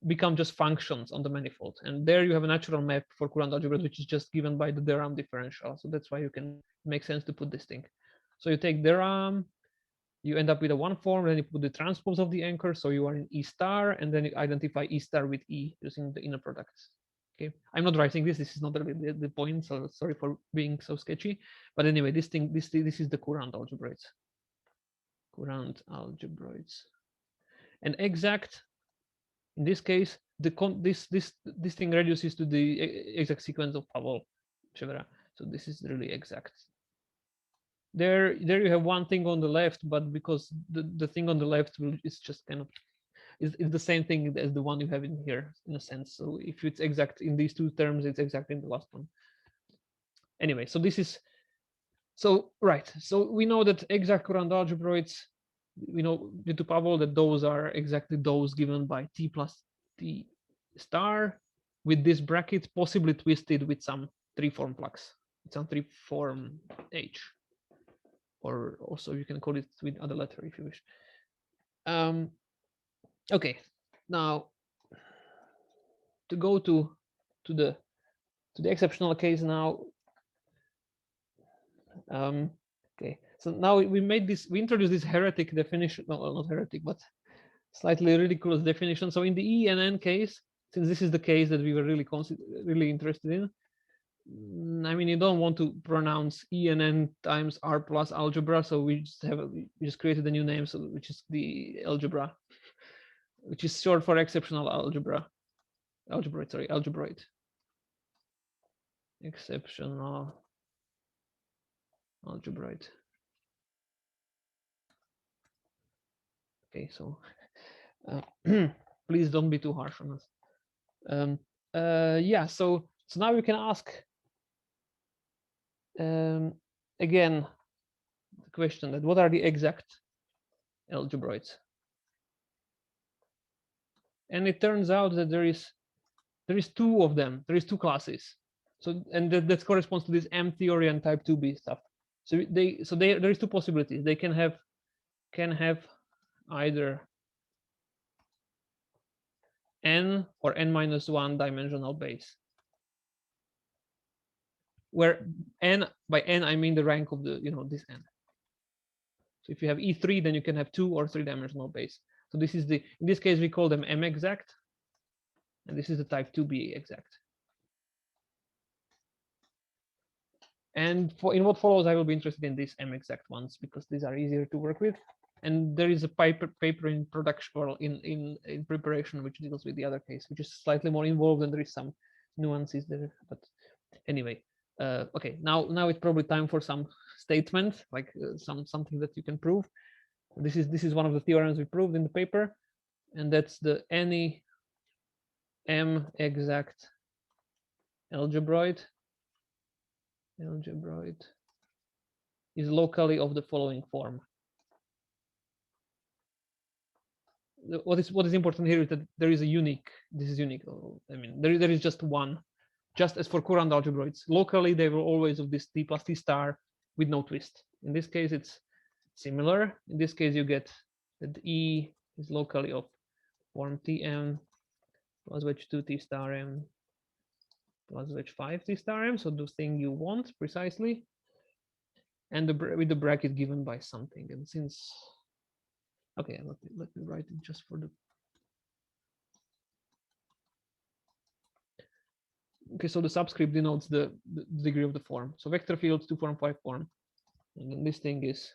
Speaker 2: become just functions on the manifold, and there you have a natural map for Courant algebra, which is just given by the de Rham differential. So that's why you can make sense to put this thing. So you take de Rham, you end up with a one form, then you put the transpose of the anchor, so you are in E star, and then you identify E star with E using the inner products. Okay, I'm not writing this. This is not really the point. So sorry for being so sketchy. But anyway, this is the Courant algebroids. Courant algebroids, and exact. In this case, this thing reduces to the exact sequence of Pavol, etc. So this is really exact. There you have one thing on the left, but because the thing on the left is just kind of is the same thing as the one you have in here, in a sense. So if it's exact in these two terms, it's exact in the last one. Anyway, so this is right. So we know that exact Courant algebroids, we know due to Pavol that those are exactly those given by T plus T star with this bracket, possibly twisted with some three-form flux, some three-form H, or also you can call it with other letter if you wish. Okay, now to go to the exceptional case now. Okay, so now we introduced this heretic definition. No, not heretic, but slightly ridiculous definition. So in the E and N case, since this is the case that we were really interested in, I mean, you don't want to pronounce E and N times R plus algebra, so we just created a new name, so which is the algebra, which is short for exceptional algebra. Algebroid. Exceptional algebroid. Okay, so please don't be too harsh on us. Yeah, so now we can ask again the question that what are the exact algebroids? And it turns out that there is two of them. There is two classes. So that corresponds to this M theory and type 2b stuff. So there is two possibilities. They can have either n or n-1 dimensional base, where n by n I mean the rank of the this n. So if you have E3, then you can have 2 or 3-dimensional base. So this is in this case, we call them M exact. And this is the type 2B exact. And in what follows, I will be interested in these M exact ones because these are easier to work with. And there is a paper in production or in preparation which deals with the other case, which is slightly more involved, and there is some nuances there. But anyway, okay. Now it's probably time for some statement, like something that you can prove. This is one of the theorems we proved in the paper, and that's the any M exact algebroid is locally of the following form. What is important here is that there is a unique. This is unique. I mean, there is just one. Just as for courant algebroids, locally they were always of this T plus T star with no twist. In this case, it's similar. In this case, you get that E is locally of form Tm plus wedge 2 T star M plus wedge 5 T star M. So the thing you want precisely, and with the bracket given by something. And since okay, let me write it just for the. Okay, so the subscript denotes the degree of the form. So vector fields 2 form 5 form, and then this thing is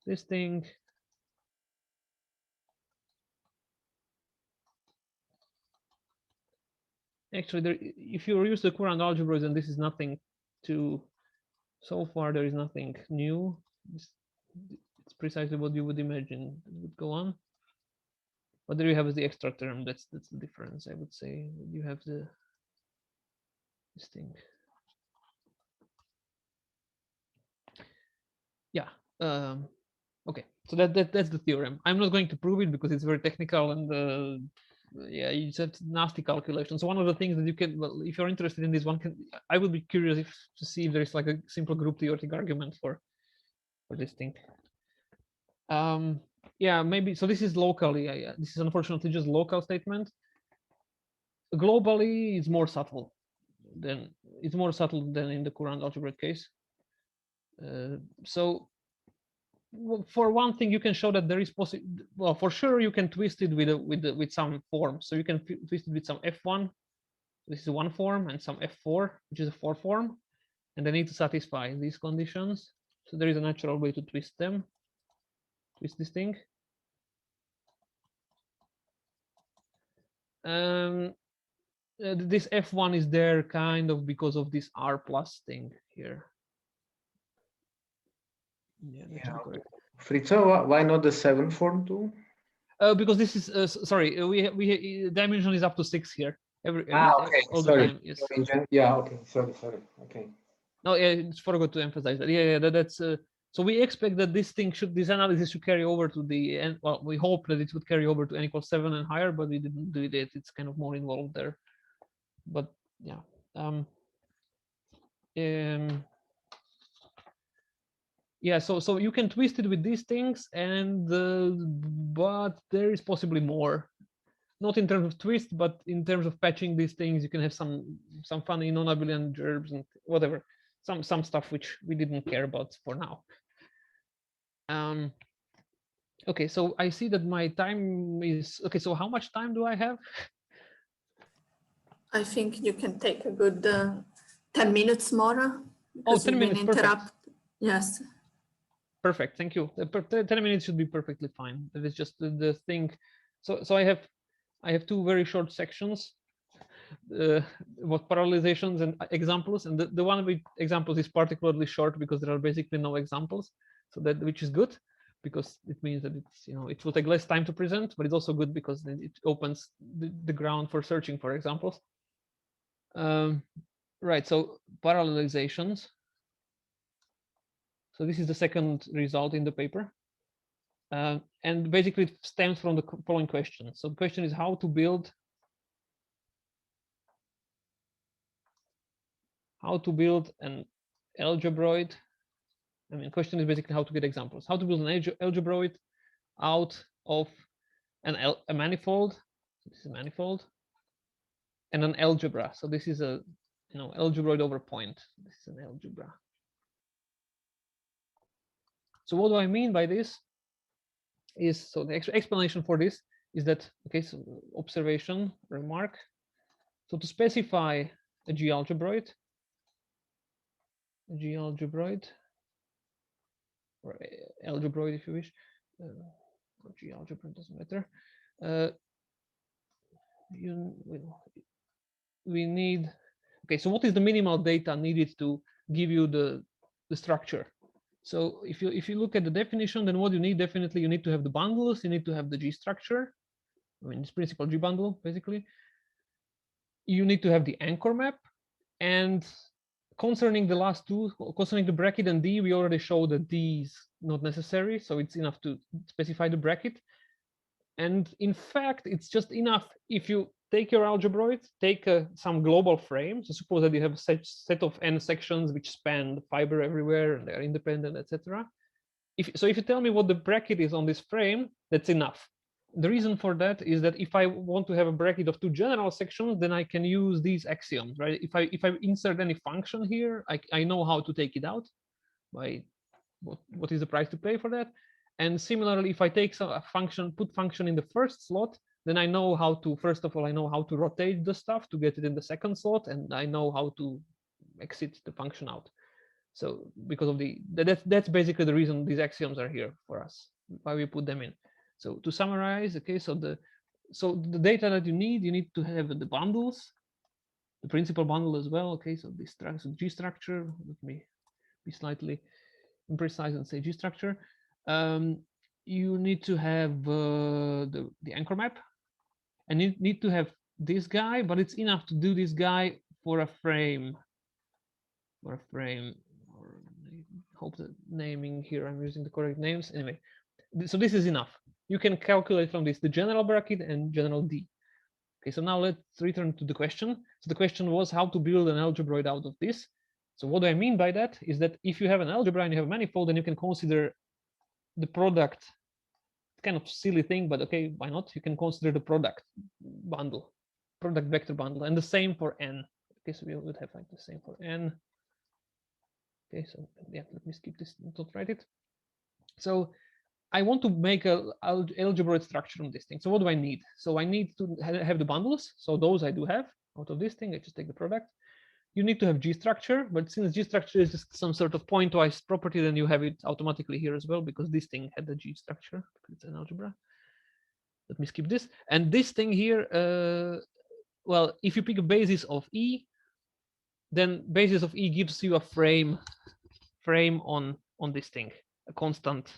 Speaker 2: this thing. Actually, if you use the courant algebras, then this is nothing to. So far, there is nothing new. It's precisely what you would imagine would go on. But there you have the extra term. That's the difference, I would say. You have this thing. Yeah. Okay. So that's the theorem. I'm not going to prove it because it's very technical and yeah, it's a nasty calculation. So one of the things that you can, well, if you're interested in this one, I would be curious to see if there is like a simple group theoretic argument for this thing. Yeah, maybe. So this is locally. This is unfortunately just local statement. Globally, it's more subtle than in the courant algebraic case. So for one thing, you can show that there is possible. Well, for sure, you can twist it with some form. So you can twist it with some F1. This is one form, and some F4, which is a 4 form, and they need to satisfy these conditions. So there is a natural way to twist them. Twist this thing. This F1 is there kind of because of this R plus thing here. Yeah, that should be correct.
Speaker 6: Fritz, why not the 7 form too?
Speaker 2: Because this is sorry, we dimension is up to 6 here.
Speaker 6: Okay.
Speaker 2: All
Speaker 6: Sorry.
Speaker 2: the time, yes.
Speaker 6: Yeah. Okay. Sorry. Okay.
Speaker 2: No, yeah, I forgot to emphasize that. Yeah, that's. So we expect that this analysis should carry over to the end. Well, we hope that it would carry over to n equals 7 and higher, but we didn't do it. It's kind of more involved there. But yeah. Yeah, so you can twist it with these things, and but there is possibly more, not in terms of twist, but in terms of patching these things. You can have some funny non-abelian gerbs and whatever, some stuff which we didn't care about for now. Okay, so I see that my time is okay. So how much time do I have?
Speaker 1: I think you can take a good 10 minutes more.
Speaker 2: Oh, 10 minutes, perfect.
Speaker 1: Yes.
Speaker 2: Perfect, thank you. 10 minutes should be perfectly fine. That is just the thing. So I have two very short sections, what parallelizations and examples, and the one with examples is particularly short because there are basically no examples. So which is good, because it means that it's, it will take less time to present, but it's also good because it opens the ground for searching for examples. Right, so parallelizations. So this is the second result in the paper. And basically it stems from the following question. So the question is how to build an algebroid. I mean, question is basically how to get examples. How to build an algebroid out of a manifold. So this is a manifold, and an algebra. So this is a algebroid over point. This is an algebra. So what do I mean by this? Is so the explanation for this is that, okay, so observation, remark. So to specify a G-algebroid, or algebroid if you wish, or G-algebroid, doesn't matter. We need, okay, so what is the minimal data needed to give you the structure? So if you look at the definition, then what you need, definitely you need to have the bundles, you need to have the G structure. I mean, it's principal G bundle, basically. You need to have the anchor map. And concerning the last two, concerning the bracket and D, we already showed that D is not necessary. So it's enough to specify the bracket. And in fact, it's just enough if you take your algebroid, take some global frame. So suppose that you have a set of n sections which span the fiber everywhere and they are independent, etc. So if you tell me what the bracket is on this frame, that's enough. The reason for that is that if I want to have a bracket of two general sections, then I can use these axioms, right? If I insert any function here, I know how to take it out by what is the price to pay for that. And similarly, if I take a function, put function in the first slot, then I know how to, first of all, I know how to rotate the stuff to get it in the second slot, and I know how to exit the function out. So because of that's basically the reason these axioms are here for us, why we put them in. So to summarize, okay, so the data that you need to have the bundles, the principal bundle as well. Okay, so this G structure. Let me be slightly imprecise and say G structure. You need to have the anchor map, and you need to have this guy, but it's enough to do this guy for a frame. Or hope the naming here, I'm using the correct names. Anyway, so this is enough. You can calculate from this the general bracket and general D. Okay, so now let's return to the question. So the question was how to build an algebroid out of this. So what do I mean by that is that if you have an algebra and you have a manifold, then you can consider the product. It's kind of silly thing, but okay, why not? You can consider the product bundle, product vector bundle, and the same for n. Okay, so we would have like the same for n. Okay, so yeah, let me skip this, don't write it. So I want to make a algebraic structure on this thing. So what do I need? So I need to have the bundles. So those I do have out of this thing. I just take the product. You need to have G structure, but since G structure is just some sort of pointwise property, then you have it automatically here as well, because this thing had the G structure. It's an algebra. Let me skip this. And this thing here, well, if you pick a basis of E, then basis of E gives you a frame on this thing, a constant,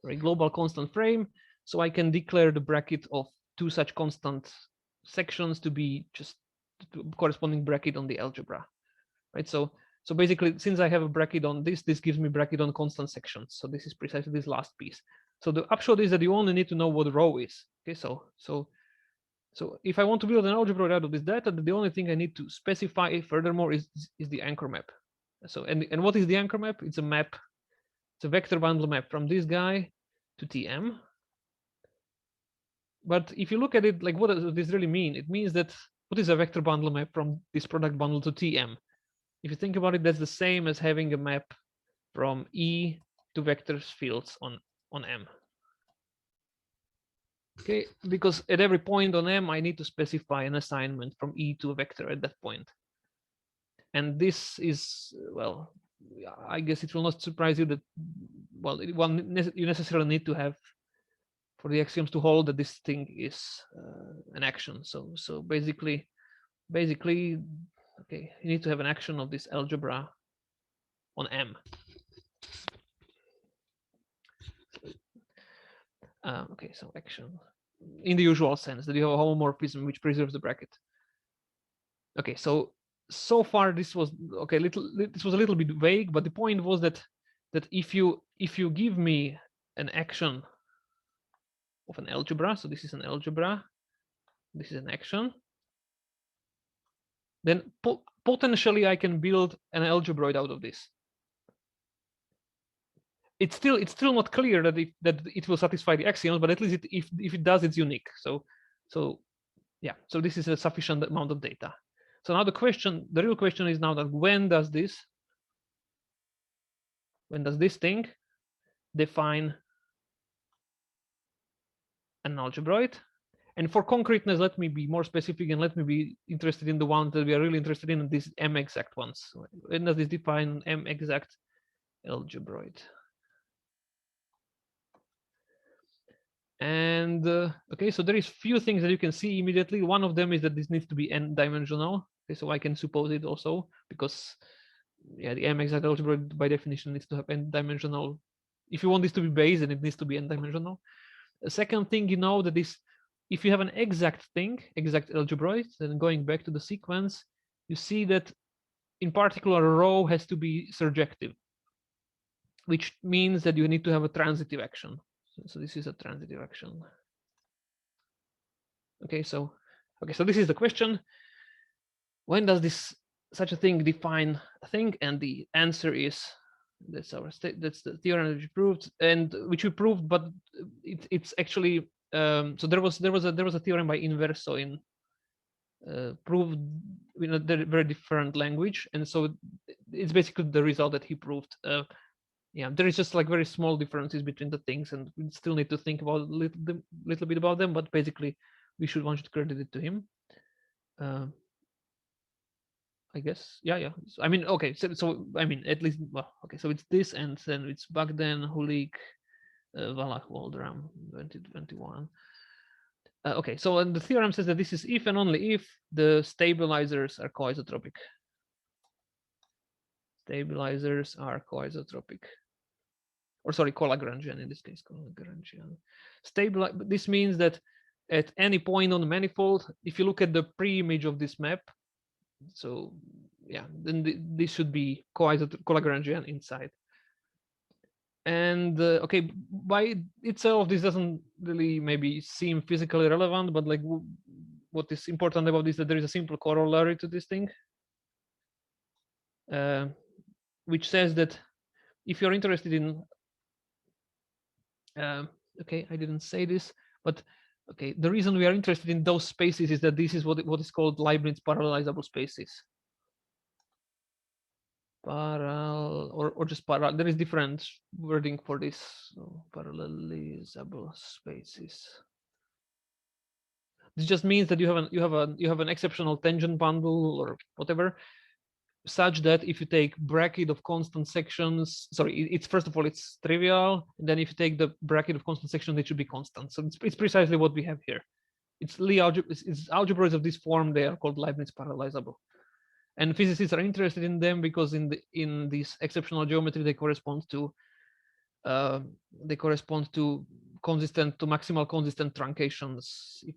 Speaker 2: or a global constant frame. So I can declare the bracket of two such constant sections to be just corresponding bracket on the algebra, right? So basically, since I have a bracket on this gives me bracket on constant sections. So this is precisely this last piece. So the upshot is that you only need to know what row is. Okay, so if I want to build an algebra out of this data, the only thing I need to specify furthermore is the anchor map. So and what is the anchor map? It's a map. It's a vector bundle map from this guy to Tm. But if you look at it, like, what does this really mean? It means that what is a vector bundle map from this product bundle to Tm? If you think about it, that's the same as having a map from E to vectors fields on M. Okay, because at every point on M, I need to specify an assignment from E to a vector at that point. And this is, well, I guess it will not surprise you that, well, you necessarily need to have, for the axioms to hold, that this thing is an action. So basically, okay, you need to have an action of this algebra on M. Okay, so action in the usual sense that you have a homomorphism which preserves the bracket. Okay, so far this was okay. This was a little bit vague, but the point was that if you give me an action of an algebra, so this is an algebra, this is an action, then potentially I can build an algebroid out of this. It's still not clear that it will satisfy the axioms, but at least if it does, it's unique. So yeah, so this is a sufficient amount of data. So now the real question is now that when does this thing define an algebroid. And for concreteness, let me be more specific and let me be interested in the ones that we are really interested in, these M-exact ones. When does this define M-exact algebroid? And okay, so there is few things that you can see immediately. One of them is that this needs to be n-dimensional. Okay, so I can suppose it also because yeah, the M-exact algebroid by definition needs to have n-dimensional. If you want this to be base, then it needs to be n-dimensional. The second thing, you know that this, if you have an exact thing, exact algebroid, then going back to the sequence, you see that in particular a row has to be surjective, which means that you need to have a transitive action. So this is a transitive action. Okay, so this is the question. When does this such a thing define a thing? And the answer is that's the theorem that we proved, and which we proved, but it's actually so there was a theorem by Inverso in proved in a very different language, and so it's basically the result that he proved. Yeah, there is just like very small differences between the things, and we still need to think about a little bit about them, but basically one should credit it to him. I guess, yeah. I mean, okay, so I mean, at least, well, okay, so it's this, and then it's Bagden, Hulik, Valach, Waldram, 2021. Okay, so and the theorem says that this is if and only if the stabilizers are coisotropic. Stabilizers are coisotropic, or sorry, co-Lagrangian in this case, co-Lagrangian. This means that at any point on the manifold, if you look at the pre-image of this map, so yeah, then this should be co-Lagrangian inside. And okay, by itself, this doesn't really maybe seem physically relevant, but like what is important about this is that there is a simple corollary to this thing, which says that if you're interested in, okay, I didn't say this, but okay, the reason we are interested in those spaces is that this is what is called Leibniz parallelizable spaces. Or just parallel. There is different wording for this. So parallelizable spaces. This just means that you have an exceptional tangent bundle or whatever, such that if you take bracket of constant sections, sorry, it's first of all it's trivial, and then if you take the bracket of constant sections, it should be constant. So it's precisely what we have here. It's algebroids of this form. They are called Leibniz parallelizable, and physicists are interested in them because in this exceptional geometry they correspond to maximal consistent truncations. If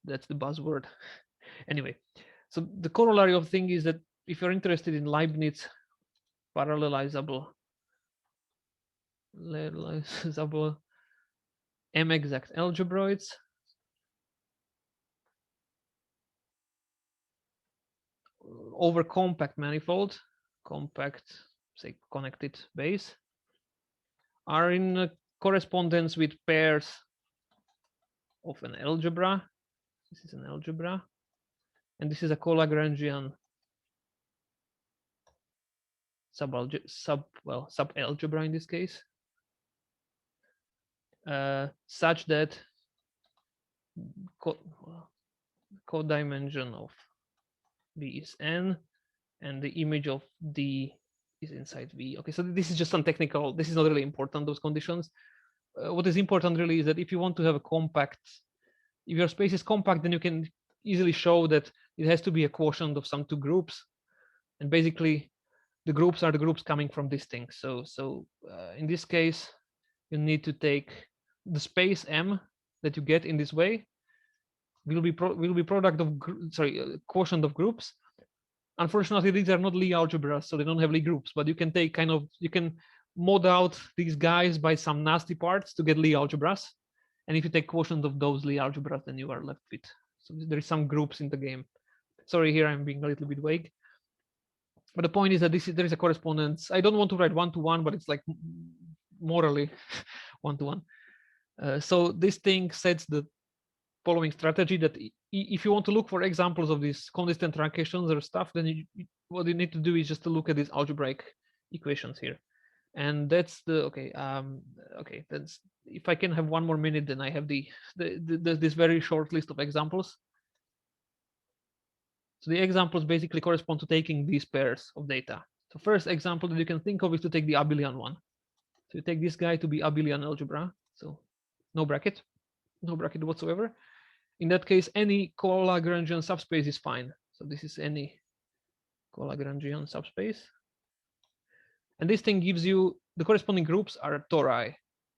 Speaker 2: that's the buzzword. Anyway, so the corollary of thing is that if you're interested in Leibniz parallelizable M-exact algebroids, over compact manifold, compact, say, connected base, are in correspondence with pairs of an algebra. This is an algebra, and this is a co-Lagrangian sub-algebra in this case, such that co-dimension of V is n, and the image of D is inside V. Okay, so this is just some technical. This is not really important, those conditions. What is important really is that if you want to have a compact, if your space is compact, then you can easily show that it has to be a quotient of some two groups, and basically the groups are the groups coming from this thing. So in this case, you need to take the space M that you get in this way will be product of quotient of groups. Unfortunately, these are not Lie algebras, so they don't have Lie groups. But you can take you can mod out these guys by some nasty parts to get Lie algebras, and if you take quotient of those Lie algebras, then you are left with. So there is some groups in the game. Sorry, here I'm being a little bit vague. But the point is that there is a correspondence. I don't want to write one-to-one, but it's like morally one-to-one. So this thing sets the following strategy that if you want to look for examples of these consistent truncations or stuff, then what you need to do is just to look at these algebraic equations here. And that's the okay. Okay, that's if I can have one more minute, then I have this very short list of examples. So the examples basically correspond to taking these pairs of data. So first example that you can think of is to take the abelian one. So you take this guy to be abelian algebra. So no bracket whatsoever. In that case, any co-Lagrangian subspace is fine. So this is any co-Lagrangian subspace. And this thing gives you the corresponding groups are tori.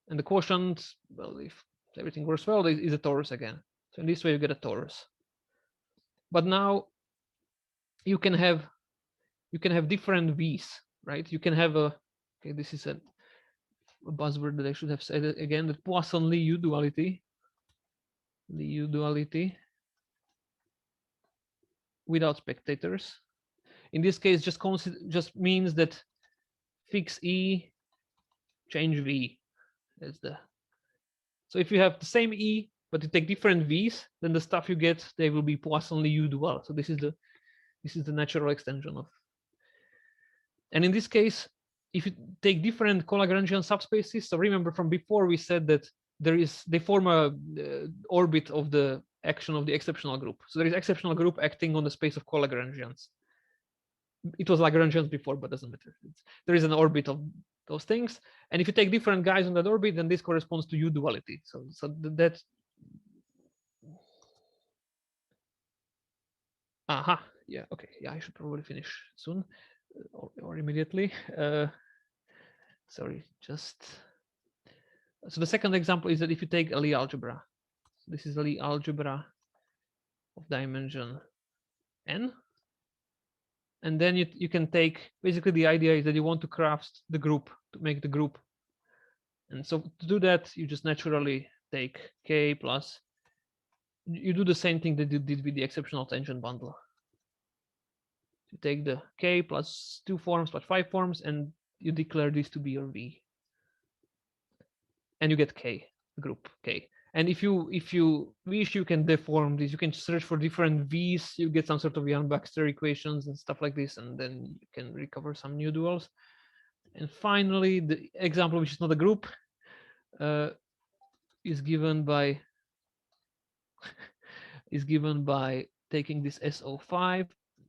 Speaker 2: And the quotient, well, if everything works well, is a torus again. So in this way, you get a torus. But now you can have different V's, right? You can have okay, this is a buzzword that I should have said again, the Poisson U duality. The U duality without spectators. In this case, just means that fix E, change V. That's so if you have the same E, but you take different V's, then the stuff you get, they will be Poisson U dual. So this is the natural extension of. And in this case, if you take different co-Lagrangian subspaces, so remember from before we said that they form a orbit of the action of the exceptional group. So there is exceptional group acting on the space of co-Lagrangians. It was Lagrangians before, but doesn't matter. There is an orbit of those things, and if you take different guys on that orbit, then this corresponds to U duality. So that. Aha, yeah, okay, yeah, I should probably finish soon or immediately. Sorry, just. So the second example is that if you take a Lie algebra, so this is a Lie algebra of dimension n, and then you can take, basically the idea is that you want to craft the group, to make the group. And so to do that, you just naturally take k plus, you do the same thing that you did with the exceptional tangent bundle. You take the k plus 2 forms plus 5 forms, and you declare this to be your V. And you get k, the group k. And if you wish, you can deform this. You can search for different V's. You get some sort of Yang-Baxter equations and stuff like this, and then you can recover some new duals. And finally, the example which is not a group is given by taking this SO5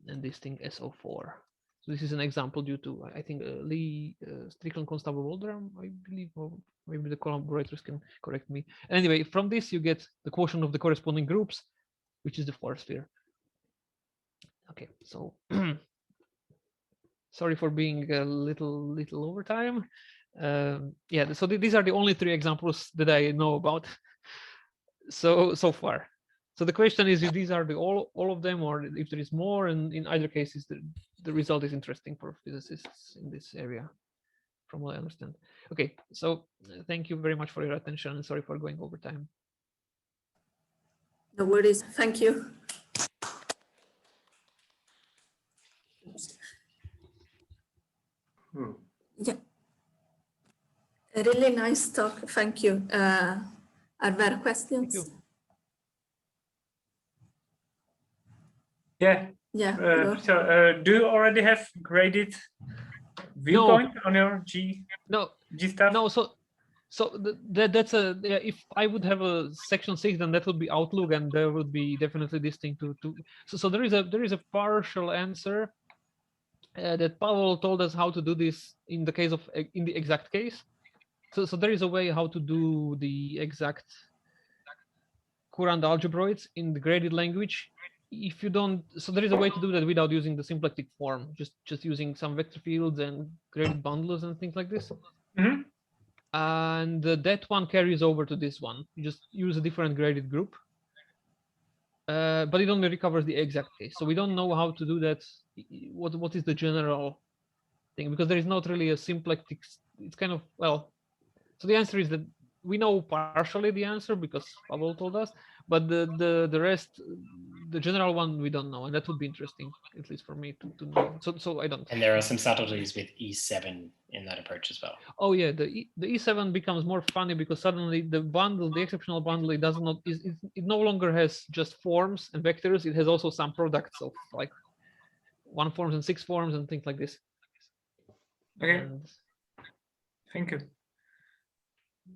Speaker 2: and this thing SO4. So this is an example due to, I think, Lee Strickland-Constable-Waldram, I believe, or maybe the collaborators can correct me. Anyway, from this you get the quotient of the corresponding groups, which is the four sphere. Okay, so sorry for being a little over time. Yeah, so these are the only 3 examples that I know about so far. So the question is if these are all of them, or if there is more, and in either cases the result is interesting for physicists in this area, from what I understand. Okay, so thank you very much for your attention, and sorry for going over time.
Speaker 1: No worries, thank you. Yeah, a really nice talk, thank you. Are there questions?
Speaker 2: Thank you.
Speaker 5: Yeah.
Speaker 1: Yeah.
Speaker 5: So do you already have graded viewpoint on your G stuff?
Speaker 2: No. So that's if I would have a section 6, then that would be Outlook, and there would be definitely this thing to. So there is a partial answer that Pavel told us how to do this in the exact case. So there is a way how to do the exact current algebroids in the graded language. If you don't, so there is a way to do that without using the symplectic form, just using some vector fields and graded bundles and things like this.
Speaker 5: Mm-hmm.
Speaker 2: And that one carries over to this one. You just use a different graded group, but it only recovers the exact case. So we don't know how to do that. What is the general thing? Because there is not really a symplectic. It's kind of, well. So the answer is that we know partially the answer because Pavel told us, but the rest, the general one, we don't know, and that would be interesting, at least for me to know. So I don't.
Speaker 7: And there are some subtleties with E7 in that approach as well.
Speaker 2: Oh yeah, the E7 becomes more funny because suddenly the bundle, the exceptional bundle, it no longer has just forms and vectors. It has also some products of like 1 forms and 6 forms and things like this.
Speaker 5: Okay.
Speaker 2: And
Speaker 5: Thank you.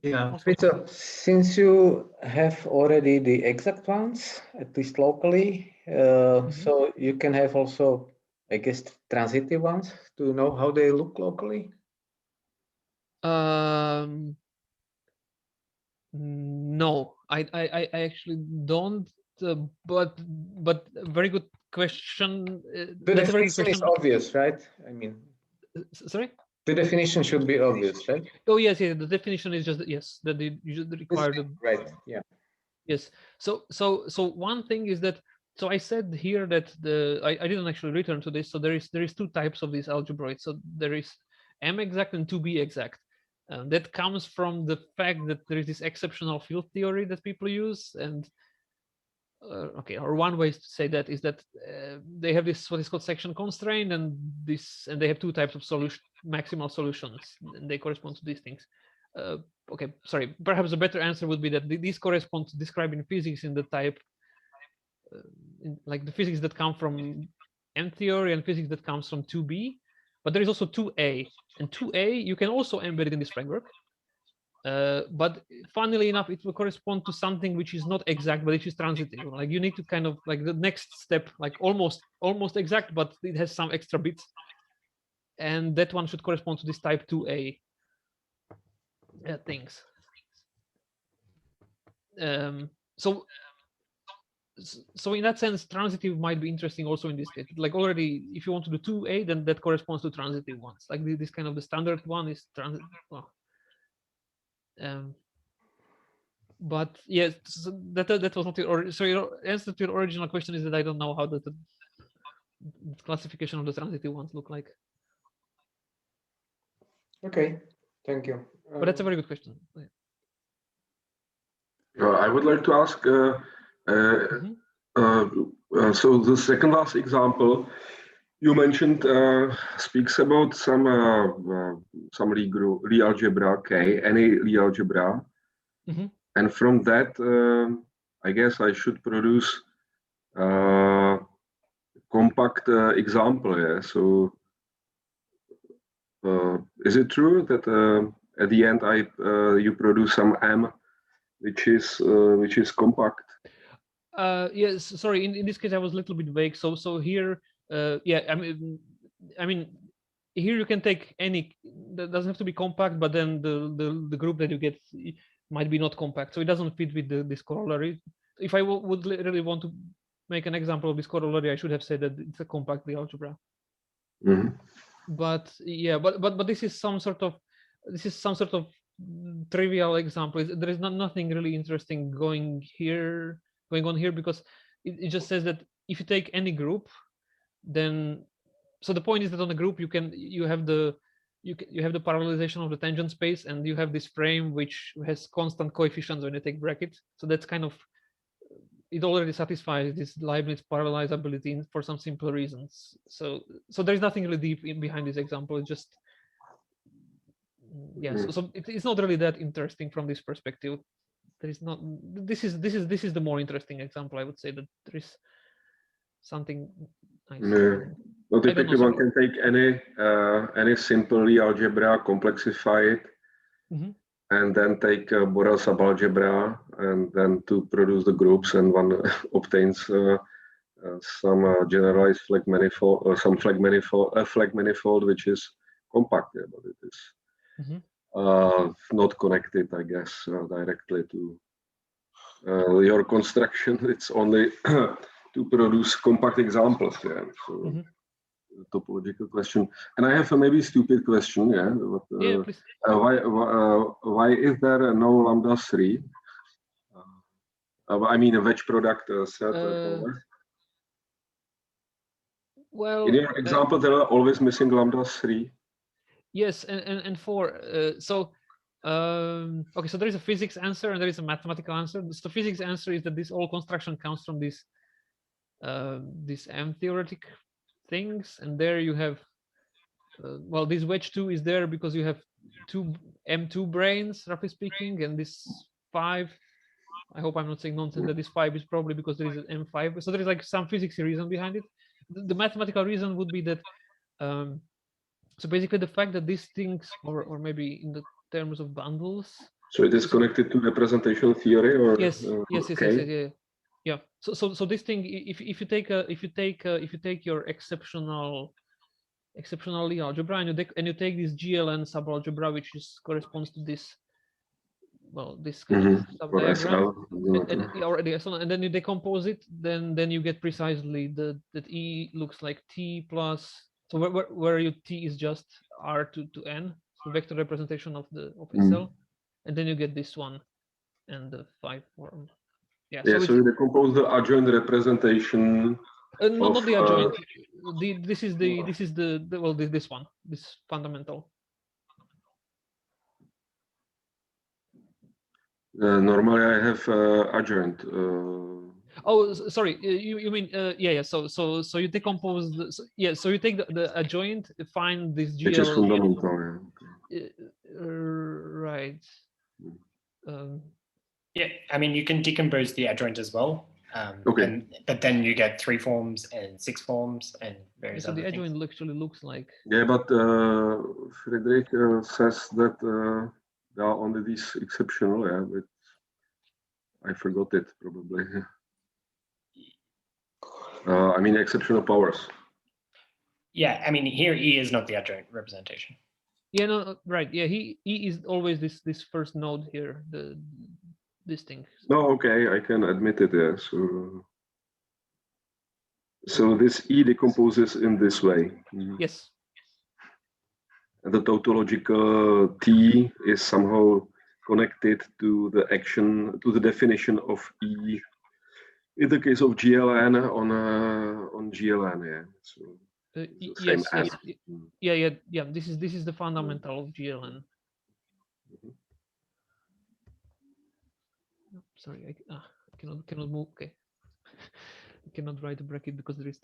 Speaker 6: Yeah, Fritz, since you have already the exact ones, at least locally, so you can have also, I guess, transitive ones to know how they look locally.
Speaker 2: No, I actually don't. But very good question.
Speaker 6: The
Speaker 2: That's a very good
Speaker 6: definition is
Speaker 2: question.
Speaker 6: obvious, right? I mean,
Speaker 2: Sorry.
Speaker 6: the definition should be obvious, right?
Speaker 2: Oh yes, yeah. The definition is just yes that you should require the
Speaker 6: Right. Yeah.
Speaker 2: yes. So one thing is that I said here that I didn't actually return to this. So there is two types of these algebraics. So there is M exact and 2B exact. That comes from the fact that there is this exceptional field theory that people use, and okay, or one way to say that is that they have this what is called section constraint, and they have two types of maximal solutions, and they correspond to these things. Okay, sorry. Perhaps a better answer would be that these correspond to describing physics in the type, like the physics that come from M theory and physics that comes from 2B. But there is also 2A, and 2A you can also embed it in this framework. But funnily enough, it will correspond to something which is not exact, but which is transitive. Like you need to kind of like the next step, like almost exact, but it has some extra bits, and that one should correspond to this type 2A things. So in that sense, transitive might be interesting also in this case. Like already, if you want to do 2A, then that corresponds to transitive ones. Like this kind of the standard one is transitive. Well, but yes, so that was not your. So your answer to your original question is that I don't know how the classification of the transitive ones look like.
Speaker 6: Okay, thank you.
Speaker 2: But that's a very good question.
Speaker 8: I would like to ask. So the second last example you mentioned speaks about some Lie algebra K, any Lie algebra, and from that, I guess I should produce compact example. Yeah. So is it true that at the end you produce some M, which is compact?
Speaker 2: Yes, sorry. In this case, I was a little bit vague. So here, yeah, I mean, here you can take any. That doesn't have to be compact, but then the group that you get might be not compact, so it doesn't fit with this corollary. If I would really want to make an example of this corollary, I should have said that it's a compact Lie algebra. But yeah, but this is some sort of trivial example. There is nothing really interesting going on here, because it just says that if you take any group, then so the point is that on a group you have the parallelization of the tangent space, and you have this frame which has constant coefficients when you take brackets. So that's kind of, it already satisfies this Leibniz parallelizability for some simple reasons. So there's nothing really deep behind this example. It's just, yeah. So it's not really that interesting from this perspective. There is not. This is the more interesting example. I would say that there is something nice.
Speaker 8: Well, typically one can take any simple Lie algebra, complexify it, and then take Borel subalgebra, and then to produce the groups, and one obtains some generalized flag manifold, or some flag manifold, which is compact, yeah, but it is not connected, I guess, directly to your construction. It's only to produce compact examples. Yeah. So topological question. And I have a maybe stupid question. Yeah. But,
Speaker 2: yeah, please.
Speaker 8: Why is there no lambda 3? I mean a wedge product set.
Speaker 2: Well,
Speaker 8: in your example, there are always missing lambda 3.
Speaker 2: Yes, and 4. So okay, so there is a physics answer and there is a mathematical answer. The physics answer is that this all construction comes from this M theoretic things, and there you have well, this wedge 2 is there because you have two M2 brains, roughly speaking, and this 5. I hope I'm not saying nonsense that this 5 is probably because there is an M5. So there is like some physics reason behind it. The mathematical reason would be that So basically, the fact that these things, or maybe in the terms of bundles.
Speaker 8: So it is connected to representation theory, or
Speaker 2: yes,
Speaker 8: okay.
Speaker 2: Yeah. So this thing, if you take your exceptional Lie algebra and you take this GLN subalgebra, which corresponds to this, well, this kind of subdiagram, and then you decompose it, then you get precisely that E looks like T plus. So where your T is just R to N, so vector representation of SL, and then you get this one and the 5 form. Yeah.
Speaker 8: Yeah. So you decompose the adjoint representation.
Speaker 2: Not the adjoint. This is this one, this fundamental.
Speaker 8: Normally, I have adjoint.
Speaker 2: Oh, sorry. You mean yeah. So you decompose. So you take the adjoint, find this GL.
Speaker 8: Which is fundamental.
Speaker 2: Yeah. Right.
Speaker 7: Yeah, I mean, you can decompose the adjoint as well.
Speaker 8: Okay.
Speaker 7: But then you get 3 forms and 6 forms and various other things.
Speaker 2: So the adjoint actually looks like.
Speaker 8: Yeah, but Fridrich says that there are only these exceptional. Yeah, but I forgot it probably. I mean exceptional powers.
Speaker 7: Yeah, I mean here E is not the adjoint representation.
Speaker 2: Yeah, no, right. Yeah, E is always this first node here, this thing.
Speaker 8: No, okay, I can admit it. Yeah, so this E decomposes in this way.
Speaker 2: Yes.
Speaker 8: And the tautological T is somehow connected to the action, to the definition of E. In the case of GLN on GLN, yeah. So
Speaker 2: yes. Yeah. This is the fundamental of GLN. Sorry, I cannot move. Okay, I cannot write a bracket because there is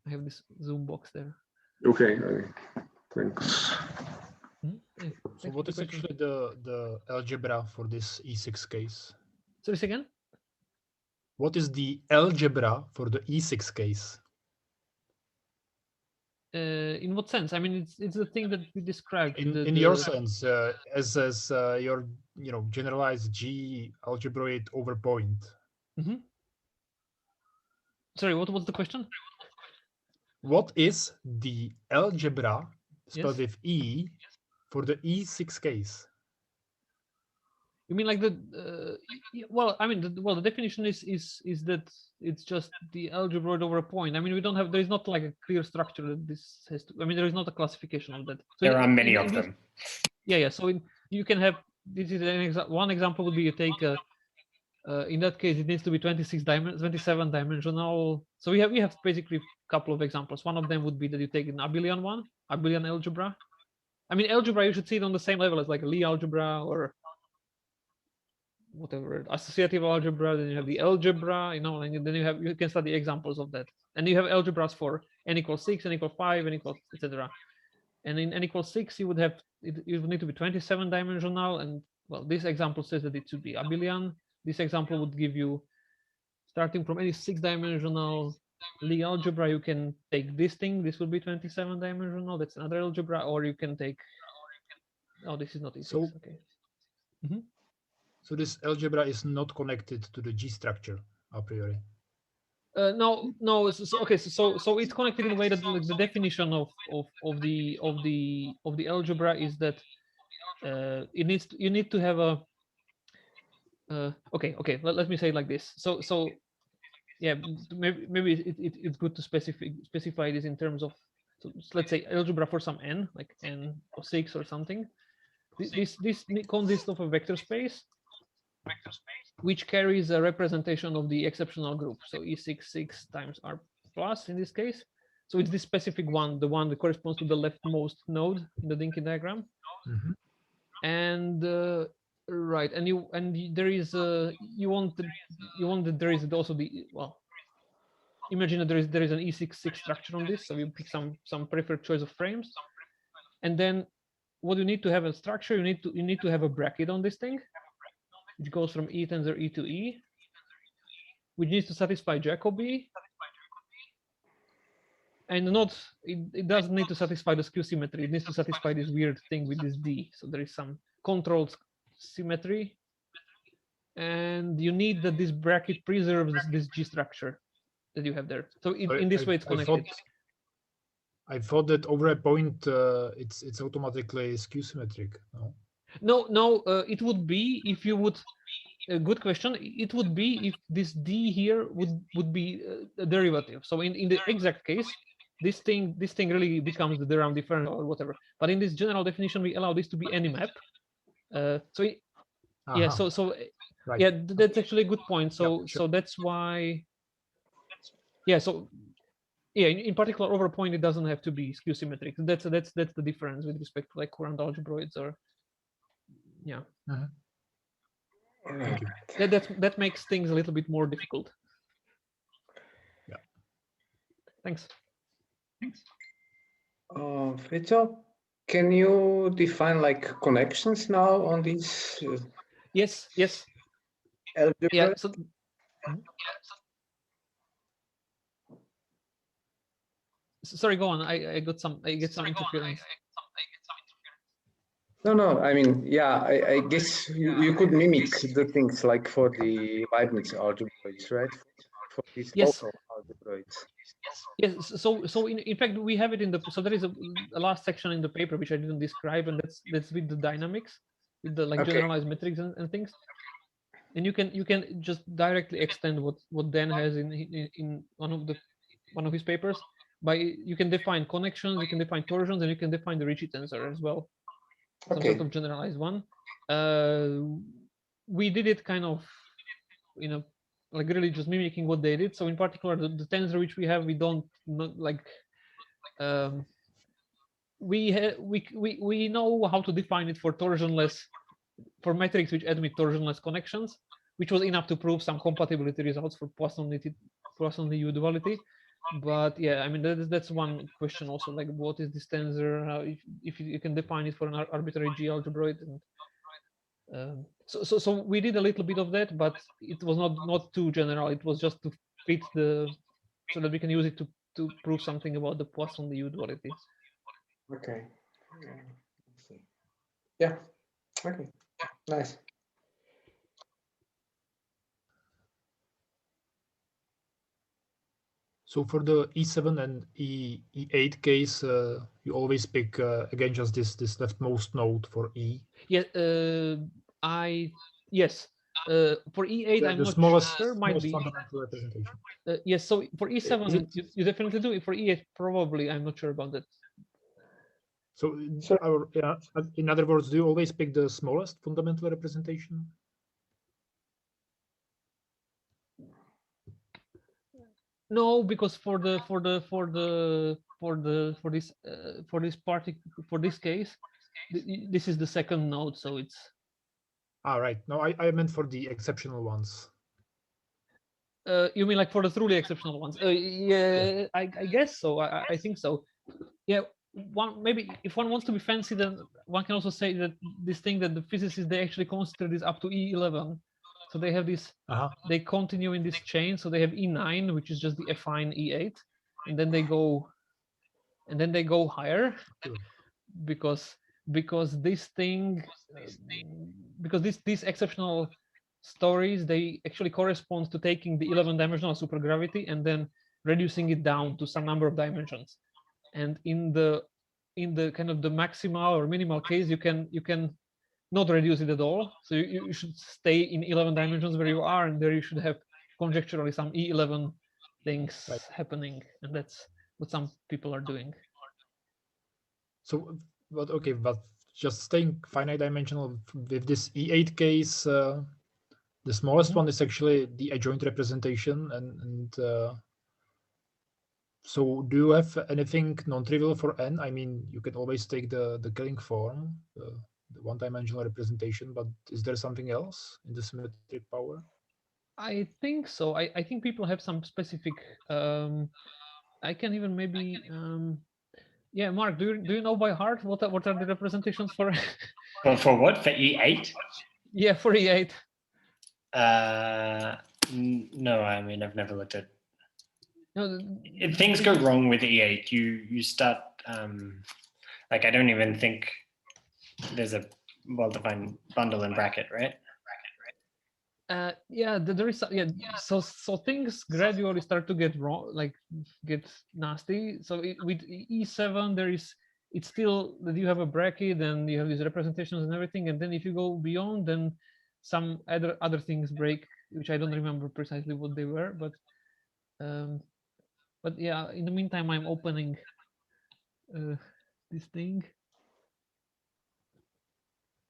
Speaker 2: I have this zoom box there.
Speaker 8: Okay, thanks.
Speaker 9: So what is actually the algebra for this E6 case?
Speaker 2: Sorry, say again?
Speaker 9: What is the algebra for the E6 case?
Speaker 2: In what sense? I mean, it's the thing that we described.
Speaker 9: In your sense, as your generalized G-algebroid over point.
Speaker 2: Mm-hmm. Sorry, what was the question?
Speaker 9: What is the algebra spelled
Speaker 2: Yes.
Speaker 9: with E for the E6 case?
Speaker 2: You mean like well, I mean, the definition is that it's just the algebroid over a point. I mean, there is not like a clear structure that this has to. I mean, there is not a classification of that. So
Speaker 7: there are many of them.
Speaker 2: Yeah. So you can have, this is one example would be you take in that case it needs to be 27 dimensional. So we have basically a couple of examples. One of them would be that you take an abelian algebra. I mean, algebra, you should see it on the same level as like a Lie algebra or whatever, associative algebra. Then you have the algebra, and then you can study examples of that. And you have algebras for n equals 6, n equals 5, n equals etc. And in n equals 6, you would need to be 27 dimensional. And well, this example says that it should be abelian. This example would give you, starting from any 6-dimensional Lie algebra, you can take this thing. This will be 27 dimensional. That's another algebra. Or you can take. Oh, this is not E6.
Speaker 9: So,
Speaker 2: okay.
Speaker 9: So this algebra is not connected to the G structure a priori.
Speaker 2: No. Okay. So it's connected in a way that the definition of the algebra is that you need to have a. Okay. Let me say it like this. So yeah, maybe it's good to specify this in terms of. So let's say algebra for some n, like n or 6 or something. This consists of a vector space, which carries a representation of the exceptional group. So E6 times R plus in this case. So it's this specific one, the one that corresponds to the leftmost node in the Dinky diagram.
Speaker 9: Mm-hmm.
Speaker 2: And right, and there is you want that there is also the, well, imagine that there is an E6 structure on this. So you pick some preferred choice of frames, and then what you need to have a structure, you need to have a bracket on this thing, which goes from E tensor E to E, which needs to satisfy Jacobi. and not it doesn't need to satisfy the skew symmetry. It needs to satisfy this weird thing with this D. So there is some controlled symmetry, and you need that this bracket preserves this G structure that you have there. So in this way, it's connected.
Speaker 9: I thought that over a point, it's automatically skew symmetric.
Speaker 2: No, it would be if you would. A good question. It would be if this D here would be a derivative. So in the exact case, this thing really becomes the Durham differential or whatever. But in this general definition, we allow this to be any map. Yeah. So right. Yeah, that's actually a good point. So yeah, sure. So that's why. Yeah. So yeah, in particular, over a point, it doesn't have to be skew symmetric. That's the difference with respect to like current algebroids or yeah.
Speaker 9: Thank you.
Speaker 2: That makes things a little bit more difficult.
Speaker 9: Yeah.
Speaker 2: Thanks.
Speaker 6: Fritjo, can you define like connections now on these?
Speaker 2: Yes.
Speaker 6: Algebra?
Speaker 2: Yeah. So, sorry, go on. I get some interference.
Speaker 6: No. I mean, yeah. I guess you could mimic the things like for the Leibniz algebraids, right? For these local algebraids.
Speaker 2: Yes. So in fact, we have it in the. So there is a last section in the paper which I didn't describe, and that's with the dynamics, with the like generalized metrics and things. And you can just directly extend what Dan has in one of his papers. You can define connections, you can define torsions, and you can define the Ricci tensor as well. Some sort of generalized one. We did it kind of, like really just mimicking what they did. So in particular, the tensor which we have, we don't like. We know how to define it for torsionless, for metrics which admit torsionless connections, which was enough to prove some compatibility results for Poisson U duality. But yeah, I mean that's one question also, like what is this tensor? If you can define it for an arbitrary G-algebroid, and so we did a little bit of that, but it was not too general. It was just to fit so that we can use it to prove something about the Poisson U duality.
Speaker 6: Okay. Yeah. Okay. Nice.
Speaker 9: So for the E7 and E8 case, you always pick again just this leftmost node for E.
Speaker 2: Yeah, yes. For E8, I'm not sure. Might be
Speaker 9: fundamental representation.
Speaker 2: Yes. So for E7, you definitely do it. For E8, probably. I'm not sure about that.
Speaker 9: So in other words, do you always pick the smallest fundamental representation?
Speaker 2: No, because for this case, this is the second node, so it's.
Speaker 9: Right. No, I meant for the exceptional ones.
Speaker 2: You mean like for the truly exceptional ones? Yeah, I guess so. I think so. Yeah. Maybe if one wants to be fancy, then one can also say that this thing that the physicists, they actually consider this up to E11. So they have this, they continue in this chain. So they have E9, which is just the affine E8, and then they go higher, because this thing, because these exceptional stories, they actually correspond to taking the 11-dimensional supergravity and then reducing it down to some number of dimensions. And in the kind of the maximal or minimal case, you can not reduce it at all. So you should stay in 11 dimensions where you are, and there you should have conjecturally some E11 things happening, and that's what some people are doing.
Speaker 9: So, but okay, but just staying finite dimensional with this E8 case, the smallest one is actually the adjoint representation, and so do you have anything non-trivial for n? I mean, you can always take the Killing form, the one-dimensional representation, but is there something else in the symmetric power?
Speaker 2: I think so. I think people have some specific. I can even maybe. Yeah, Mark, do you know by heart what are the representations for?
Speaker 7: For what? For E8?
Speaker 2: Yeah, for E8.
Speaker 7: No, I mean I've never looked at.
Speaker 2: No,
Speaker 7: If things go wrong with E8, you start like I don't even think there's a well-defined bundle and bracket, right?
Speaker 2: Yeah, there is so things gradually start to get wrong, like get nasty. So with E7 it's still that you have a bracket and you have these representations and everything, and then if you go beyond, then some other things break, which I don't remember precisely what they were, but yeah, in the meantime I'm opening this thing.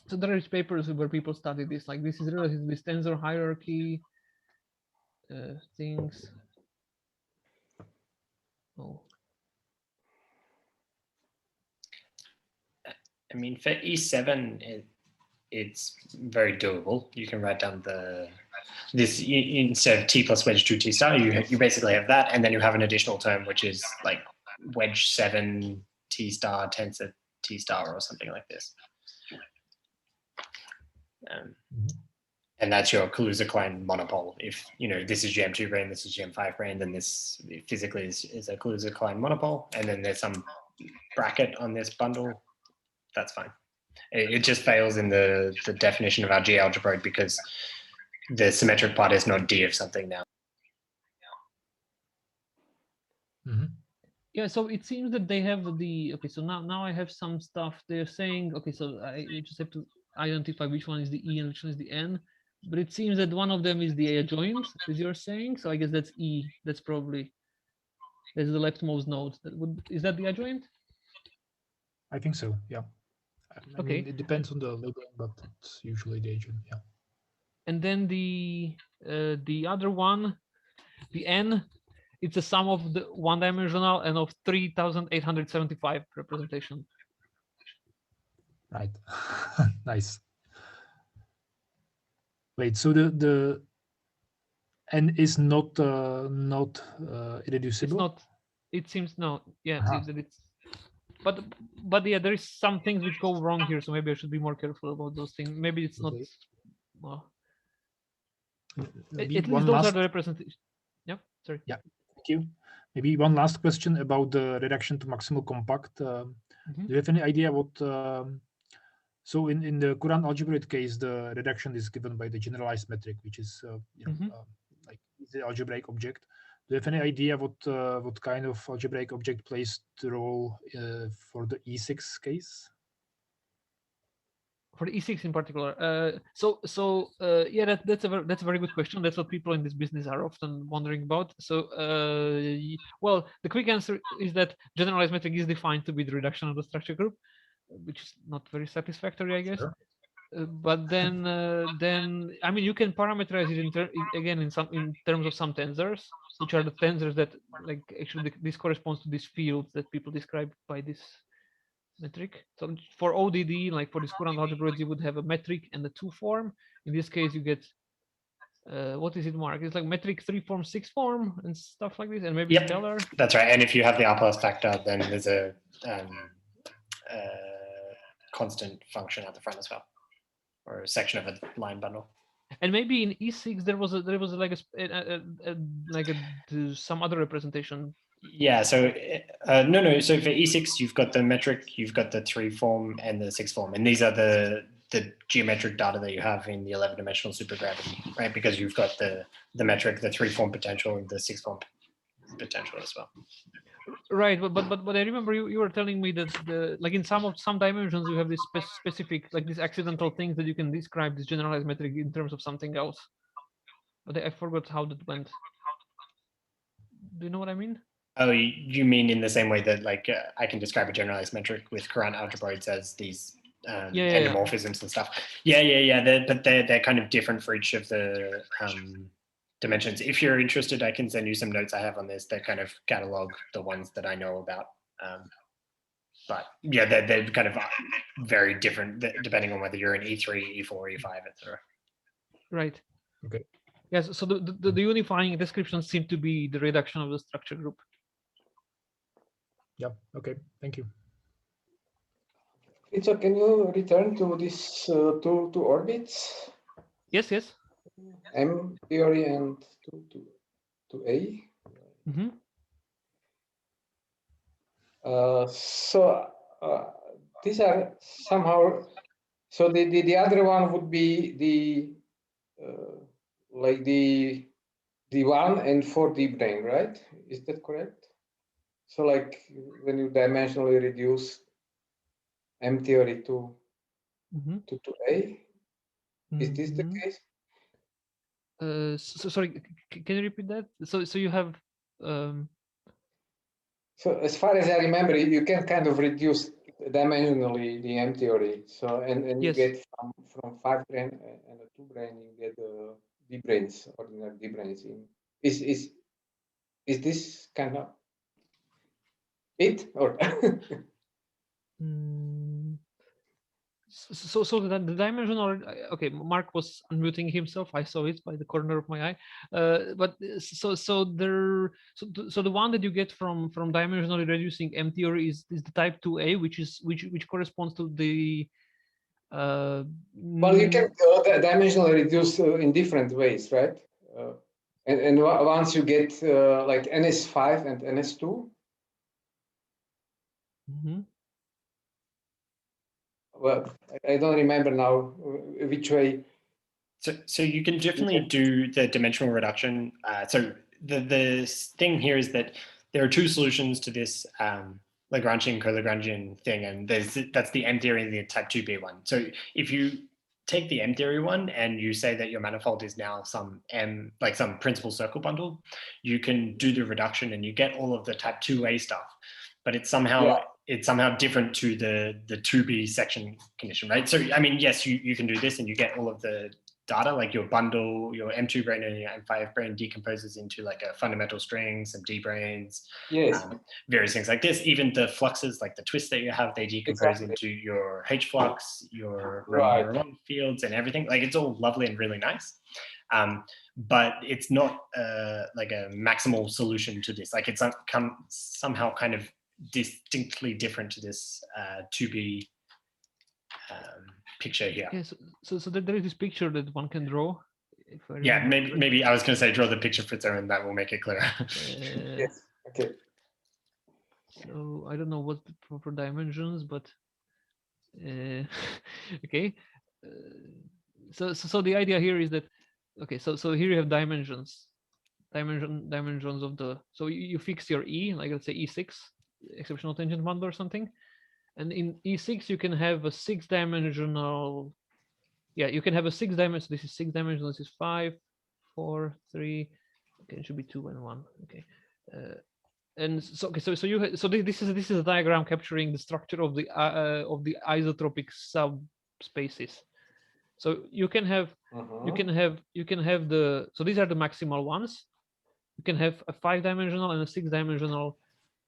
Speaker 2: So there is papers where people study this, like this is related to this tensor hierarchy things. Oh.
Speaker 7: I mean, for E7, it's very doable. You can write down this instead of t plus wedge 2 t star, you basically have that, and then you have an additional term which is like wedge 7 t star tensor t star or something like this. And that's your Kaluza-Klein monopole. If this is GM2 brane, this is GM5 brane, then this physically is a Kaluza-Klein monopole, and then there's some bracket on this bundle. That's fine. It just fails in the definition of our G-algebroid because the symmetric part is not D of something now.
Speaker 2: Yeah, so it seems that they have okay, so now I have some stuff they're saying. Okay, so I just have to identify which one is the E and which one is the N, but it seems that one of them is the adjoint, as you're saying. So I guess that's E. That's the leftmost node. Is that the adjoint?
Speaker 9: I think so. Yeah. I
Speaker 2: Okay.
Speaker 9: mean, it depends on the labeling, but it's usually the adjoint. Yeah.
Speaker 2: And then the other one, the N, it's a sum of the one-dimensional and of 3,875 representation.
Speaker 9: Right. Nice. Wait, so the N is not irreducible?
Speaker 2: It's not. It seems no. Yeah, it's. But yeah, there is some things which go wrong here, so maybe I should be more careful about those things. Maybe it's not. Well, at least those are the representations. Yeah. Sorry.
Speaker 9: Yeah. Thank you. Maybe one last question about the reduction to maximal compact. Do you have any idea what? So in the Courant algebroid case, the reduction is given by the generalized metric, which is like the algebraic object. Do you have any idea what kind of algebraic object plays the role for the E6 case?
Speaker 2: For the E6 in particular, yeah, that's a very good question. That's what people in this business are often wondering about. So, well, the quick answer is that generalized metric is defined to be the reduction of the structure group, which is not very satisfactory, I guess. Sure. But then I mean, you can parameterize it in terms of some tensors, which are the tensors that actually this corresponds to these fields that people describe by this metric. So for ODD, like for this Courant algebroids, you would have a metric and a 2 form. In this case, you get what is it, Mark? It's like metric 3 form, 6 form, and stuff like this, and maybe scalar.
Speaker 7: That's right. And if you have the R plus factor, then there's a constant function at the front as well, or a section of a line bundle.
Speaker 2: And maybe in E6 there was some other representation.
Speaker 7: Yeah. So no. So for E6, you've got the metric, you've got the 3 form and the 6 form, and these are the geometric data that you have in the 11-dimensional supergravity, right? Because you've got the metric, the 3 form potential, and the 6 form potential as well.
Speaker 2: Right, but I remember you were telling me that like in some dimensions you have this specific, like these accidental things that you can describe this generalized metric in terms of something else. But I forgot how that went. Do you know what I mean?
Speaker 7: Oh, you mean in the same way that like I can describe a generalized metric with Courant algebroids as these endomorphisms and stuff. Yeah. They're kind of different for each of the dimensions. If you're interested, I can send you some notes I have on this that kind of catalog the ones that I know about. But yeah, they're kind of very different depending on whether you're in E3, E4, E5, etc.
Speaker 2: Right.
Speaker 9: Okay.
Speaker 2: Yes. So the unifying descriptions seem to be the reduction of the structure group.
Speaker 9: Yep. Okay. Thank you.
Speaker 6: So can you return to this two orbits?
Speaker 2: Yes.
Speaker 6: M theory and to A. These are somehow, so the other one would be the like the one and 4D brane, right? Is that correct? So like when you dimensionally reduce M theory to 2A, is this the case?
Speaker 2: So sorry, can you repeat that? So you have
Speaker 6: so as far as I remember, you can kind of reduce dimensionally the M theory. So and you get from 5 brane and a 2 brane, you get the D branes, ordinary D branes. Is this kind of it or?
Speaker 2: So the dimensional, okay, Mark was unmuting himself. I saw it by the corner of my eye. But so the one that you get from dimensionally reducing M theory is the type 2A, which corresponds to the
Speaker 6: well, you can dimensionally reduce in different ways, right? And once you get like NS5 and NS2. Well, I don't remember now which way.
Speaker 7: So you can definitely do the dimensional reduction. So the thing here is that there are two solutions to this Lagrangian co-Lagrangian thing, and that's the M theory and the type 2B one. So if you take the M theory one and you say that your manifold is now some M, like some principal circle bundle, you can do the reduction and you get all of the type 2A stuff, but it's somehow different to the 2B section condition, right? So I mean, yes, you can do this and you get all of the data, like your bundle, your M2 brane and your M5 brane decomposes into like a fundamental string, some D branes, various things like this. Even the fluxes, like the twists that you have, they decompose into your H flux, your Ramon fields and everything. Like it's all lovely and really nice. But it's not like a maximal solution to this. Like it's somehow kind of distinctly different to this 2B picture here.
Speaker 2: Yeah, so there is this picture that one can draw.
Speaker 7: Yeah, maybe I was going to say draw the picture, Fritzo, and that will make it clearer.
Speaker 6: Yes. Okay.
Speaker 2: So I don't know what the proper dimensions, but okay. So the idea here is that so here you have dimensions of the, so you fix your E, like let's say E6 exceptional tangent bundle or something. And in E6, you can have a 6-dimensional, you can have a 6-dimensional, this is 6-dimensional, this is 5, 4, 3, okay, it should be 2 and 1, okay. And so, okay, so this is a diagram capturing the structure of the isotropic subspaces. So you can have, you can have the, so these are the maximal ones. You can have a 5-dimensional and a 6-dimensional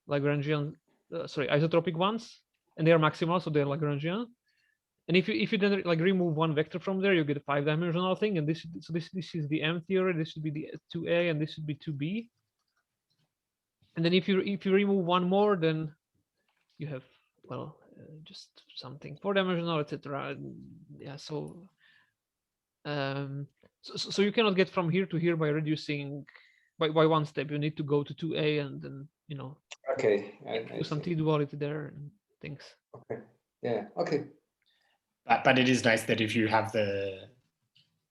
Speaker 2: Lagrangian, isotropic ones. And they are maximal, so they're Lagrangian. And if you then like remove one vector from there, you get a 5-dimensional thing. And this is the M theory. This should be the 2A, and this should be 2B. And then if you remove one more, then you have just something 4-dimensional, etc. Yeah. So so you cannot get from here to here by reducing by one step. You need to go to 2A and then do some T duality there and things.
Speaker 6: Okay. Yeah. Okay.
Speaker 7: But it is nice that if you have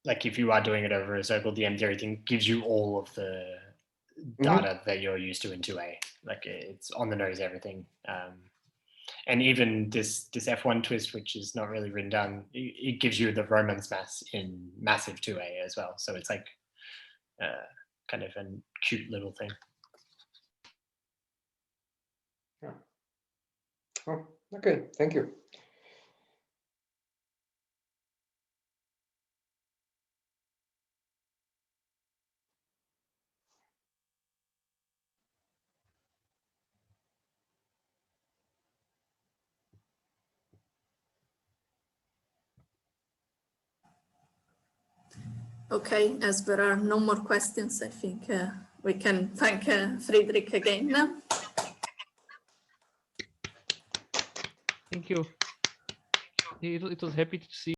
Speaker 7: like if you are doing it over a circle, the M theory thing gives you all of the data that you're used to in 2A. Like it's on the nose, everything. And even this F1 twist, which is not really written down, it gives you the Romance mass in massive 2A as well. So it's like kind of a cute little thing.
Speaker 6: Yeah. Oh, okay, thank you.
Speaker 1: Okay, as there are no more questions, I think we can thank Fridrich again.
Speaker 2: Thank you. It was happy to see